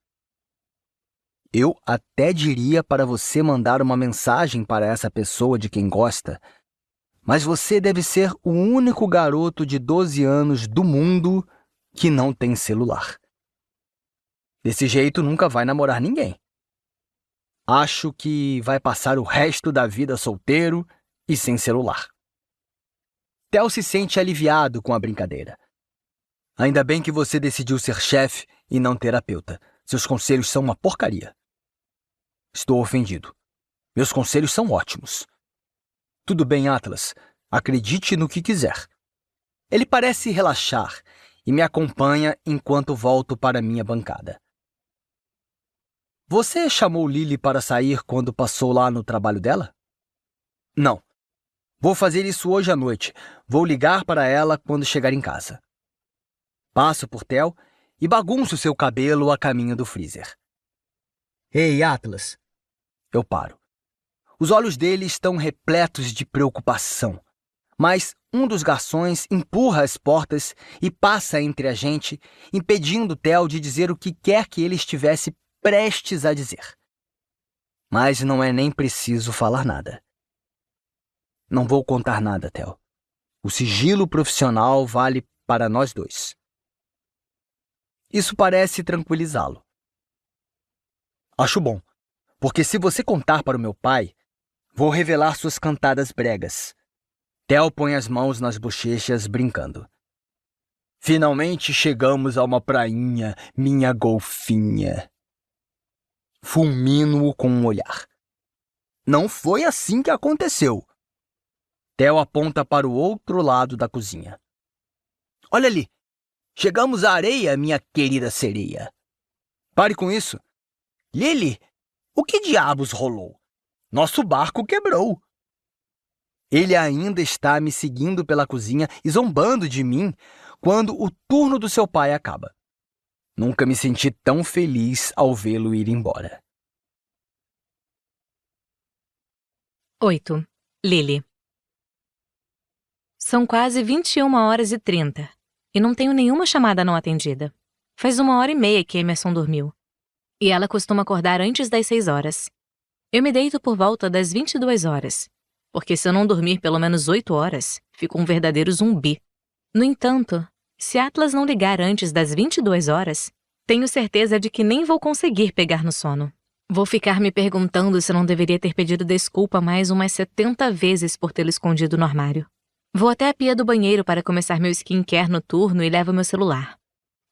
Eu até diria para você mandar uma mensagem para essa pessoa de quem gosta, mas você deve ser o único garoto de 12 anos do mundo que não tem celular. Desse jeito nunca vai namorar ninguém. Acho que vai passar o resto da vida solteiro e sem celular. Theo se sente aliviado com a brincadeira. Ainda bem que você decidiu ser chefe e não terapeuta. Seus conselhos são uma porcaria. Estou ofendido. Meus conselhos são ótimos. Tudo bem, Atlas. Acredite no que quiser. Ele parece relaxar e me acompanha enquanto volto para minha bancada. Você chamou Lily para sair quando passou lá no trabalho dela? Não. Vou fazer isso hoje à noite. Vou ligar para ela quando chegar em casa. Passo por Theo e bagunço seu cabelo a caminho do freezer. Ei, Atlas. Eu paro. Os olhos dele estão repletos de preocupação, mas Um dos garçons empurra as portas e passa entre a gente, impedindo Theo de dizer o que quer que ele estivesse prestes a dizer. Mas não é nem preciso falar nada. Não vou contar nada, Theo. O sigilo profissional vale para nós dois. Isso parece tranquilizá-lo. Acho bom, porque se você contar para o meu pai, vou revelar suas cantadas bregas. Theo põe as mãos nas bochechas, brincando. Finalmente chegamos a uma prainha, minha golfinha. Fulmino-o com um olhar. Não foi assim que aconteceu. Theo aponta para o outro lado da cozinha. Olha ali, chegamos à areia, minha querida sereia. Pare com isso. Lily, o que diabos rolou? Nosso barco quebrou. Ele ainda está me seguindo pela cozinha e zombando de mim quando o turno do seu pai acaba. Nunca me senti tão feliz ao vê-lo ir embora. 8. Lily. São quase 21h30 e não tenho nenhuma chamada não atendida. Faz 1h30 que Emerson dormiu. E ela costuma acordar antes das 6h. Eu me deito por volta das 22h, porque se eu não dormir pelo menos 8 horas, fico um verdadeiro zumbi. No entanto, se Atlas não ligar antes das 22h, tenho certeza de que nem vou conseguir pegar no sono. Vou ficar me perguntando se não deveria ter pedido desculpa mais umas 70 vezes por tê-lo escondido no armário. Vou até a pia do banheiro para começar meu skincare noturno e levo meu celular.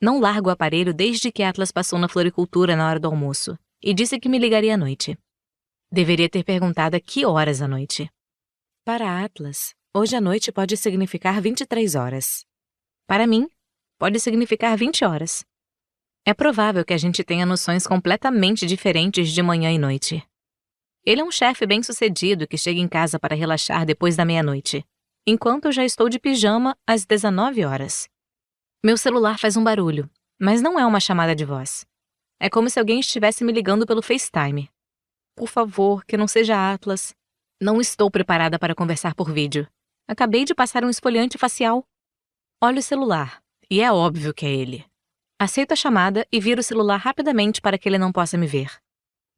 Não largo o aparelho desde que Atlas passou na floricultura na hora do almoço e disse que me ligaria à noite. Deveria ter perguntado a que horas à noite. Para Atlas, hoje à noite pode significar 23 horas. Para mim, pode significar 20 horas. É provável que a gente tenha noções completamente diferentes de manhã e noite. Ele é um chefe bem-sucedido que chega em casa para relaxar depois da meia-noite, enquanto eu já estou de pijama às 19h. Meu celular faz um barulho, mas não é uma chamada de voz. É como se alguém estivesse me ligando pelo FaceTime. Por favor, que não seja Atlas. Não estou preparada para conversar por vídeo. Acabei de passar um esfoliante facial. Olho o celular, e é óbvio que é ele. Aceito a chamada e viro o celular rapidamente para que ele não possa me ver.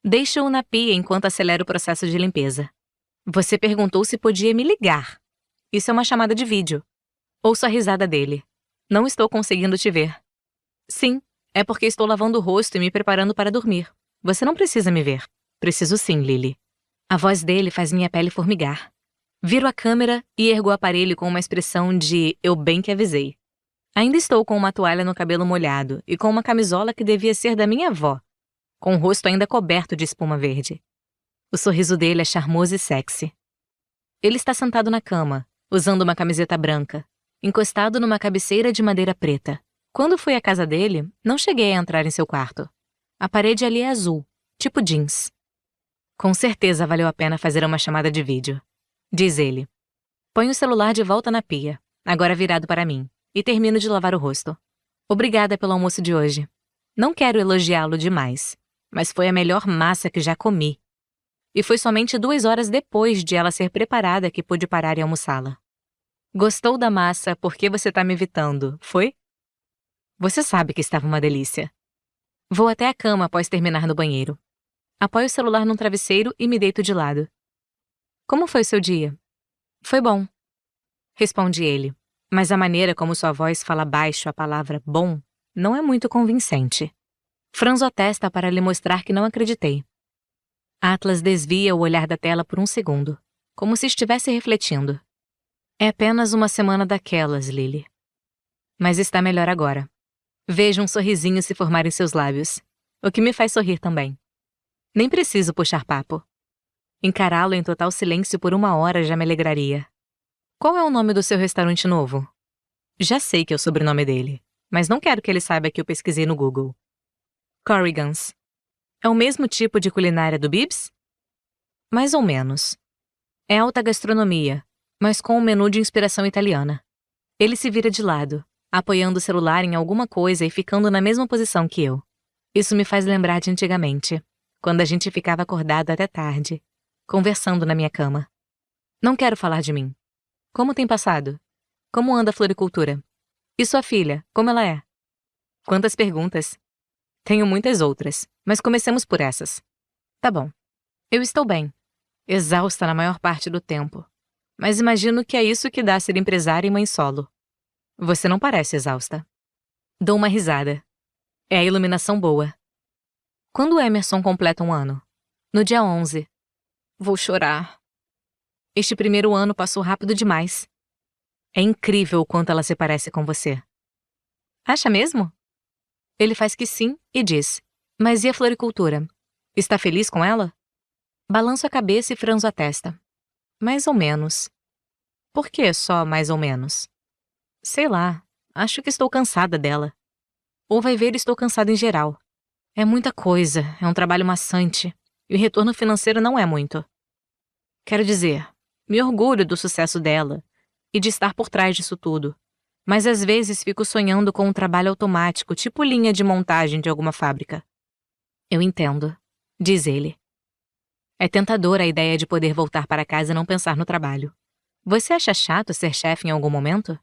Deixo-o na pia enquanto acelero o processo de limpeza. Você perguntou se podia me ligar. Isso é uma chamada de vídeo. Ouço a risada dele. Não estou conseguindo te ver. Sim, é porque estou lavando o rosto e me preparando para dormir. Você não precisa me ver. Preciso sim, Lily. A voz dele faz minha pele formigar. Viro a câmera e ergo o aparelho com uma expressão de eu bem que avisei. Ainda estou com uma toalha no cabelo molhado e com uma camisola que devia ser da minha avó, com o rosto ainda coberto de espuma verde. O sorriso dele é charmoso e sexy. Ele está sentado na cama, usando uma camiseta branca, encostado numa cabeceira de madeira preta. Quando fui à casa dele, não cheguei a entrar em seu quarto. A parede ali é azul, tipo jeans. Com certeza valeu a pena fazer uma chamada de vídeo, diz ele. Põe o celular de volta na pia, agora virado para mim, e termino de lavar o rosto. Obrigada pelo almoço de hoje. Não quero elogiá-lo demais, mas foi a melhor massa que já comi. E foi somente 2 horas depois de ela ser preparada que pude parar e almoçá-la. Gostou da massa porque você tá me evitando, foi? Você sabe que estava uma delícia. Vou até a cama após terminar no banheiro. Apoio o celular num travesseiro e me deito de lado. Como foi seu dia? Foi bom, responde ele, mas a maneira como sua voz fala baixo a palavra bom não é muito convincente. Franzo a testa para lhe mostrar que não acreditei. Atlas desvia o olhar da tela por um segundo, como se estivesse refletindo. É apenas uma semana daquelas, Lily. Mas está melhor agora. Vejo um sorrisinho se formar em seus lábios, o que me faz sorrir também. Nem preciso puxar papo. Encará-lo em total silêncio por 1 hora já me alegraria. Qual é o nome do seu restaurante novo? Já sei que é o sobrenome dele, mas não quero que ele saiba que eu pesquisei no Google. Corrigan's. É o mesmo tipo de culinária do Bibs? Mais ou menos. É alta gastronomia, mas com um menu de inspiração italiana. Ele se vira de lado, apoiando o celular em alguma coisa e ficando na mesma posição que eu. Isso me faz lembrar de antigamente, quando a gente ficava acordado até tarde, conversando na minha cama. Não quero falar de mim. Como tem passado? Como anda a floricultura? E sua filha, como ela é? Quantas perguntas? Tenho muitas outras, mas comecemos por essas. Tá bom. Eu estou bem. Exausta na maior parte do tempo. Mas imagino que é isso que dá ser empresária e mãe solo. Você não parece exausta. Dou uma risada. É a iluminação boa. Quando o Emerson completa 1 ano? No dia 11. Vou chorar. Este primeiro ano passou rápido demais. É incrível o quanto ela se parece com você. Acha mesmo? Ele faz que sim e diz: mas e a floricultura? Está feliz com ela? Balanço a cabeça e franzo a testa. Mais ou menos. Por que só mais ou menos? Sei lá, acho que estou cansada dela. Ou vai ver, estou cansada em geral. É muita coisa, é um trabalho maçante, e o retorno financeiro não é muito. Quero dizer, me orgulho do sucesso dela e de estar por trás disso tudo, mas às vezes fico sonhando com um trabalho automático, tipo linha de montagem de alguma fábrica. Eu entendo, diz ele. É tentadora a ideia de poder voltar para casa e não pensar no trabalho. Você acha chato ser chefe em algum momento?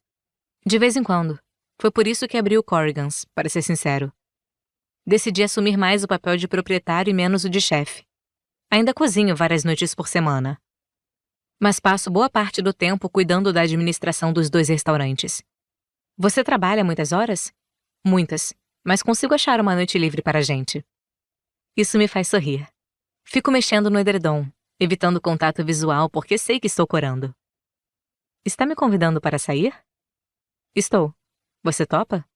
De vez em quando. Foi por isso que abri o Corrigans, para ser sincero. Decidi assumir mais o papel de proprietário e menos o de chefe. Ainda cozinho várias noites por semana. Mas passo boa parte do tempo cuidando da administração dos 2 restaurantes. Você trabalha muitas horas? Muitas, mas consigo achar uma noite livre para a gente. Isso me faz sorrir. Fico mexendo no edredom, evitando contato visual porque sei que estou corando. Está me convidando para sair? Estou. Você topa?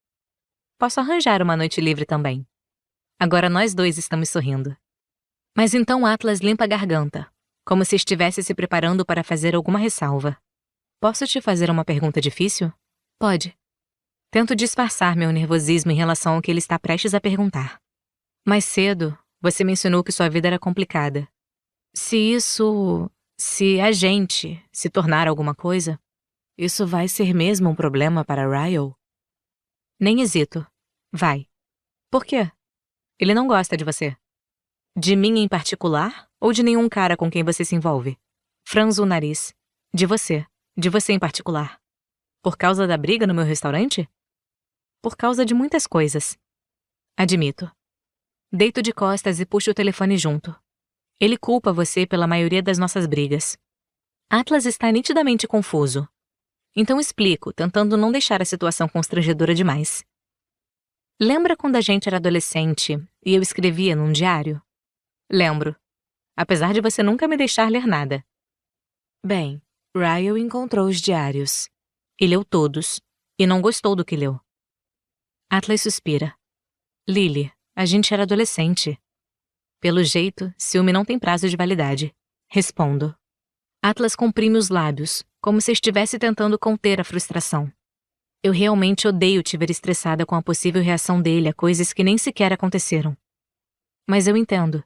Posso arranjar uma noite livre também. Agora nós 2 estamos sorrindo. Mas então Atlas limpa a garganta, como se estivesse se preparando para fazer alguma ressalva. Posso te fazer uma pergunta difícil? Pode. Tento disfarçar meu nervosismo em relação ao que ele está prestes a perguntar. Mais cedo, você mencionou que sua vida era complicada. Se a gente se tornar alguma coisa, isso vai ser mesmo um problema para Ryle? Nem hesito. Vai. Por quê? Ele não gosta de você. De mim em particular ou de nenhum cara com quem você se envolve? Franzo o nariz. De você. De você em particular. Por causa da briga no meu restaurante? Por causa de muitas coisas. Admito. Deito de costas e puxo o telefone junto. Ele culpa você pela maioria das nossas brigas. Atlas está nitidamente confuso. Então explico, tentando não deixar a situação constrangedora demais. Lembra quando a gente era adolescente e eu escrevia num diário? Lembro. Apesar de você nunca me deixar ler nada. Bem, Ryle encontrou os diários. E leu todos. E não gostou do que leu. Atlas suspira. Lily, a gente era adolescente. Pelo jeito, ciúme não tem prazo de validade. Respondo. Atlas comprime os lábios, como se estivesse tentando conter a frustração. Eu realmente odeio te ver estressada com a possível reação dele a coisas que nem sequer aconteceram. Mas eu entendo.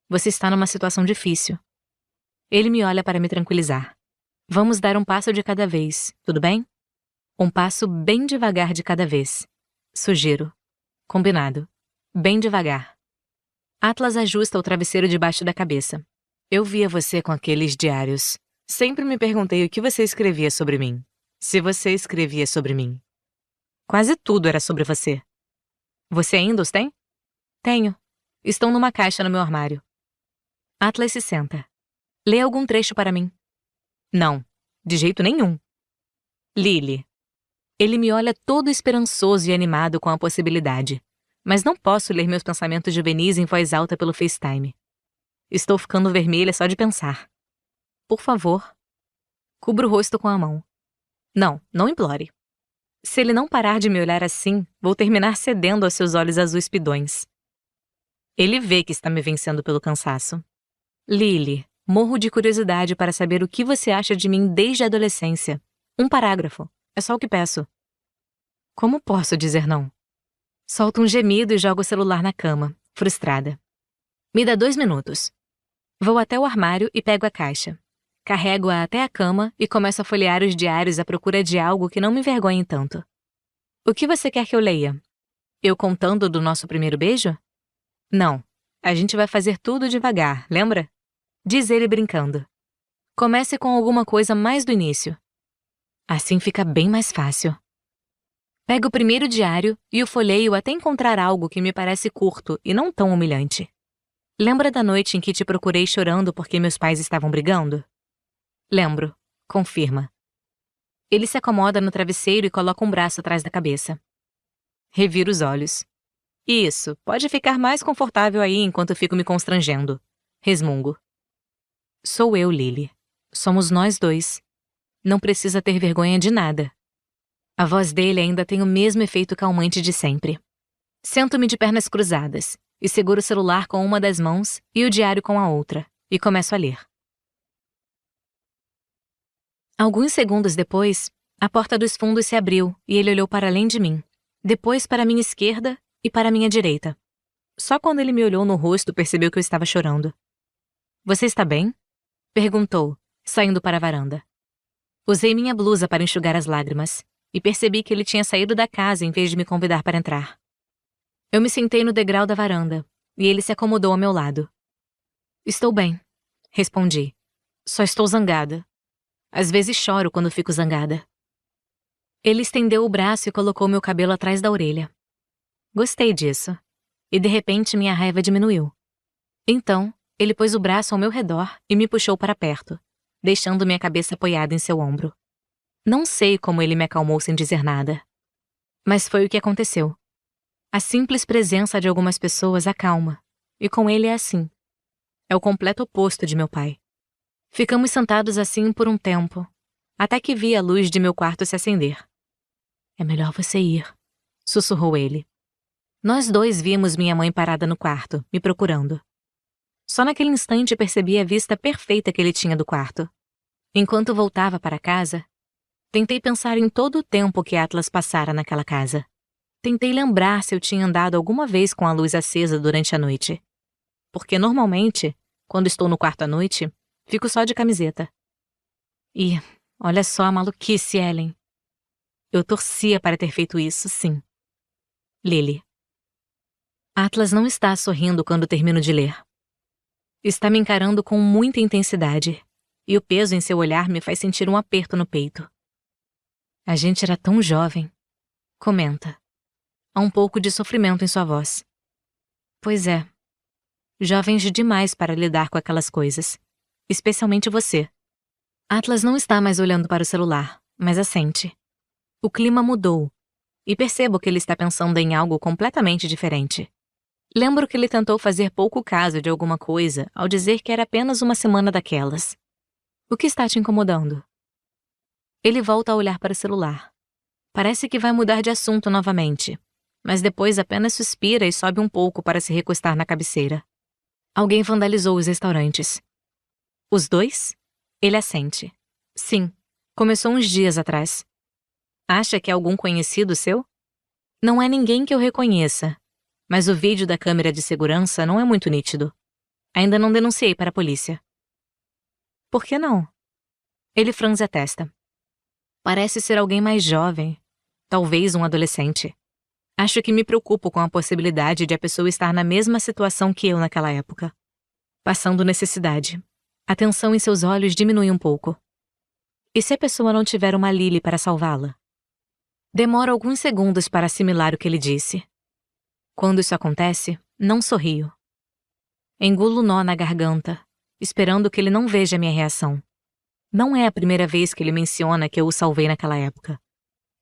Você está numa situação difícil. Ele me olha para me tranquilizar. Vamos dar um passo de cada vez, tudo bem? Um passo bem devagar de cada vez. Sugiro. Combinado. Bem devagar. Atlas ajusta o travesseiro debaixo da cabeça. Eu via você com aqueles diários. Sempre me perguntei o que você escrevia sobre mim. Se você escrevia sobre mim. Quase tudo era sobre você. Você ainda os tem? Tenho. Estão numa caixa no meu armário. Atlas se senta. Lê algum trecho para mim. Não, de jeito nenhum. Lily. Ele me olha todo esperançoso e animado com a possibilidade. Mas não posso ler meus pensamentos juvenis em voz alta pelo FaceTime. Estou ficando vermelha só de pensar. Por favor. Cubro o rosto com a mão. Não, não implore. Se ele não parar de me olhar assim, vou terminar cedendo aos seus olhos azuis pidões. Ele vê que está me vencendo pelo cansaço. Lily, morro de curiosidade para saber o que você acha de mim desde a adolescência. Um parágrafo. É só o que peço. Como posso dizer não? Solto um gemido e jogo o celular na cama, frustrada. Me dá 2 minutos. Vou até o armário e pego a caixa. Carrego-a até a cama e começo a folhear os diários à procura de algo que não me envergonhe tanto. O que você quer que eu leia? Eu contando do nosso primeiro beijo? Não. A gente vai fazer tudo devagar, lembra? Diz ele brincando. Comece com alguma coisa mais do início. Assim fica bem mais fácil. Pego o primeiro diário e o folheio até encontrar algo que me parece curto e não tão humilhante. Lembra da noite em que te procurei chorando porque meus pais estavam brigando? Lembro. Confirma. Ele se acomoda no travesseiro e coloca um braço atrás da cabeça. Reviro os olhos. Isso, pode ficar mais confortável aí enquanto fico me constrangendo. Resmungo. Sou eu, Lily. Somos nós dois. Não precisa ter vergonha de nada. A voz dele ainda tem o mesmo efeito calmante de sempre. Sento-me de pernas cruzadas e seguro o celular com uma das mãos e o diário com a outra, e começo a ler. Alguns segundos depois, a porta dos fundos se abriu e ele olhou para além de mim, depois para minha esquerda e para minha direita. Só quando ele me olhou no rosto percebeu que eu estava chorando. Você está bem? Perguntou, saindo para a varanda. Usei minha blusa para enxugar as lágrimas e percebi que ele tinha saído da casa em vez de me convidar para entrar. Eu me sentei no degrau da varanda e ele se acomodou ao meu lado. Estou bem, respondi. Só estou zangada. Às vezes choro quando fico zangada. Ele estendeu o braço e colocou meu cabelo atrás da orelha. Gostei disso. E de repente minha raiva diminuiu. Então, ele pôs o braço ao meu redor e me puxou para perto, deixando minha cabeça apoiada em seu ombro. Não sei como ele me acalmou sem dizer nada. Mas foi o que aconteceu. A simples presença de algumas pessoas acalma, e com ele é assim. É o completo oposto de meu pai. Ficamos sentados assim por um tempo, até que vi a luz de meu quarto se acender. É melhor você ir, sussurrou ele. Nós dois vimos minha mãe parada no quarto, me procurando. Só naquele instante percebi a vista perfeita que ele tinha do quarto. Enquanto voltava para casa, tentei pensar em todo o tempo que Atlas passara naquela casa. Tentei lembrar se eu tinha andado alguma vez com a luz acesa durante a noite. Porque normalmente, quando estou no quarto à noite, fico só de camiseta. E, olha só a maluquice, Ellen. Eu torcia para ter feito isso, sim. Lily. Atlas não está sorrindo quando termino de ler. Está me encarando com muita intensidade, e o peso em seu olhar me faz sentir um aperto no peito. A gente era tão jovem. Comenta. Há um pouco de sofrimento em sua voz. Pois é. Jovens demais para lidar com aquelas coisas. Especialmente você. Atlas não está mais olhando para o celular, mas assente. O clima mudou, e percebo que ele está pensando em algo completamente diferente. Lembro que ele tentou fazer pouco caso de alguma coisa ao dizer que era apenas uma semana daquelas. O que está te incomodando? Ele volta a olhar para o celular. Parece que vai mudar de assunto novamente, mas depois apenas suspira e sobe um pouco para se recostar na cabeceira. Alguém vandalizou os restaurantes. Os dois? Ele assente. Sim, começou uns dias atrás. Acha que é algum conhecido seu? Não é ninguém que eu reconheça, mas o vídeo da câmera de segurança não é muito nítido. Ainda não denunciei para a polícia. Por que não? Ele franze a testa. Parece ser alguém mais jovem, talvez um adolescente. Acho que me preocupo com a possibilidade de a pessoa estar na mesma situação que eu naquela época. Passando necessidade. A tensão em seus olhos diminui um pouco. E se a pessoa não tiver uma Lily para salvá-la? Demoro alguns segundos para assimilar o que ele disse. Quando isso acontece, não sorrio. Engulo o nó na garganta, esperando que ele não veja minha reação. Não é a primeira vez que ele menciona que eu o salvei naquela época.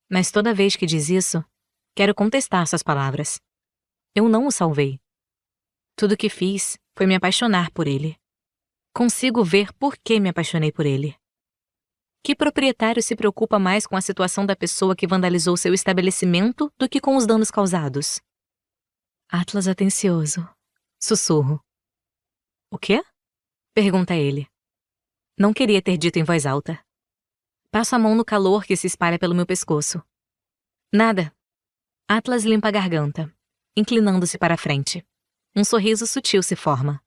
Mas toda vez que diz isso, quero contestar suas palavras. Eu não o salvei. Tudo o que fiz foi me apaixonar por ele. Consigo ver por que me apaixonei por ele. Que proprietário se preocupa mais com a situação da pessoa que vandalizou seu estabelecimento do que com os danos causados? Atlas atencioso. Sussurro. O quê? Pergunta ele. Não queria ter dito em voz alta. Passo a mão no calor que se espalha pelo meu pescoço. Nada. Atlas limpa a garganta, inclinando-se para a frente. Um sorriso sutil se forma.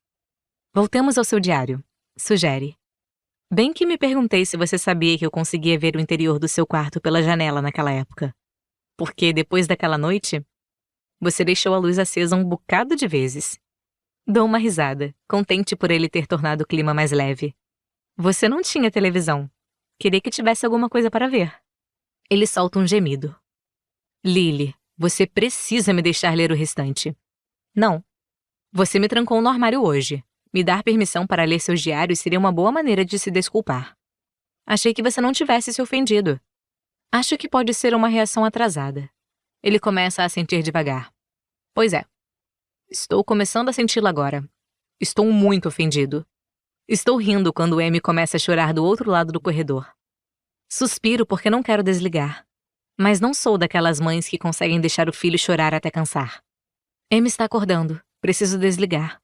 Voltemos ao seu diário, sugere. Bem que me perguntei se você sabia que eu conseguia ver o interior do seu quarto pela janela naquela época. Porque, depois daquela noite, você deixou a luz acesa um bocado de vezes. Dou uma risada, contente por ele ter tornado o clima mais leve. Você não tinha televisão. Queria que tivesse alguma coisa para ver. Ele solta um gemido. Lily, você precisa me deixar ler o restante. Não. Você me trancou no armário hoje. Me dar permissão para ler seus diários seria uma boa maneira de se desculpar. Achei que você não tivesse se ofendido. Acho que pode ser uma reação atrasada. Ele começa a sentir devagar. Pois é. Estou começando a senti-la agora. Estou muito ofendido. Estou rindo quando Amy começa a chorar do outro lado do corredor. Suspiro porque não quero desligar. Mas não sou daquelas mães que conseguem deixar o filho chorar até cansar. Amy está acordando. Preciso desligar.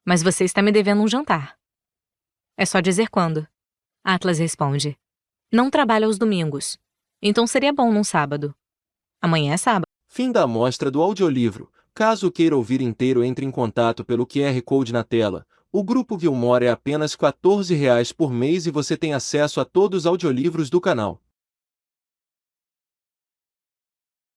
Mas você está me devendo um jantar. É só dizer quando. Atlas responde. Não trabalho aos domingos. Então seria bom num sábado. Amanhã é sábado. Fim da amostra do audiolivro. Caso queira ouvir inteiro, entre em contato pelo QR Code na tela. O Grupo Gilmore é apenas R$ 14 por mês e você tem acesso a todos os audiolivros do canal.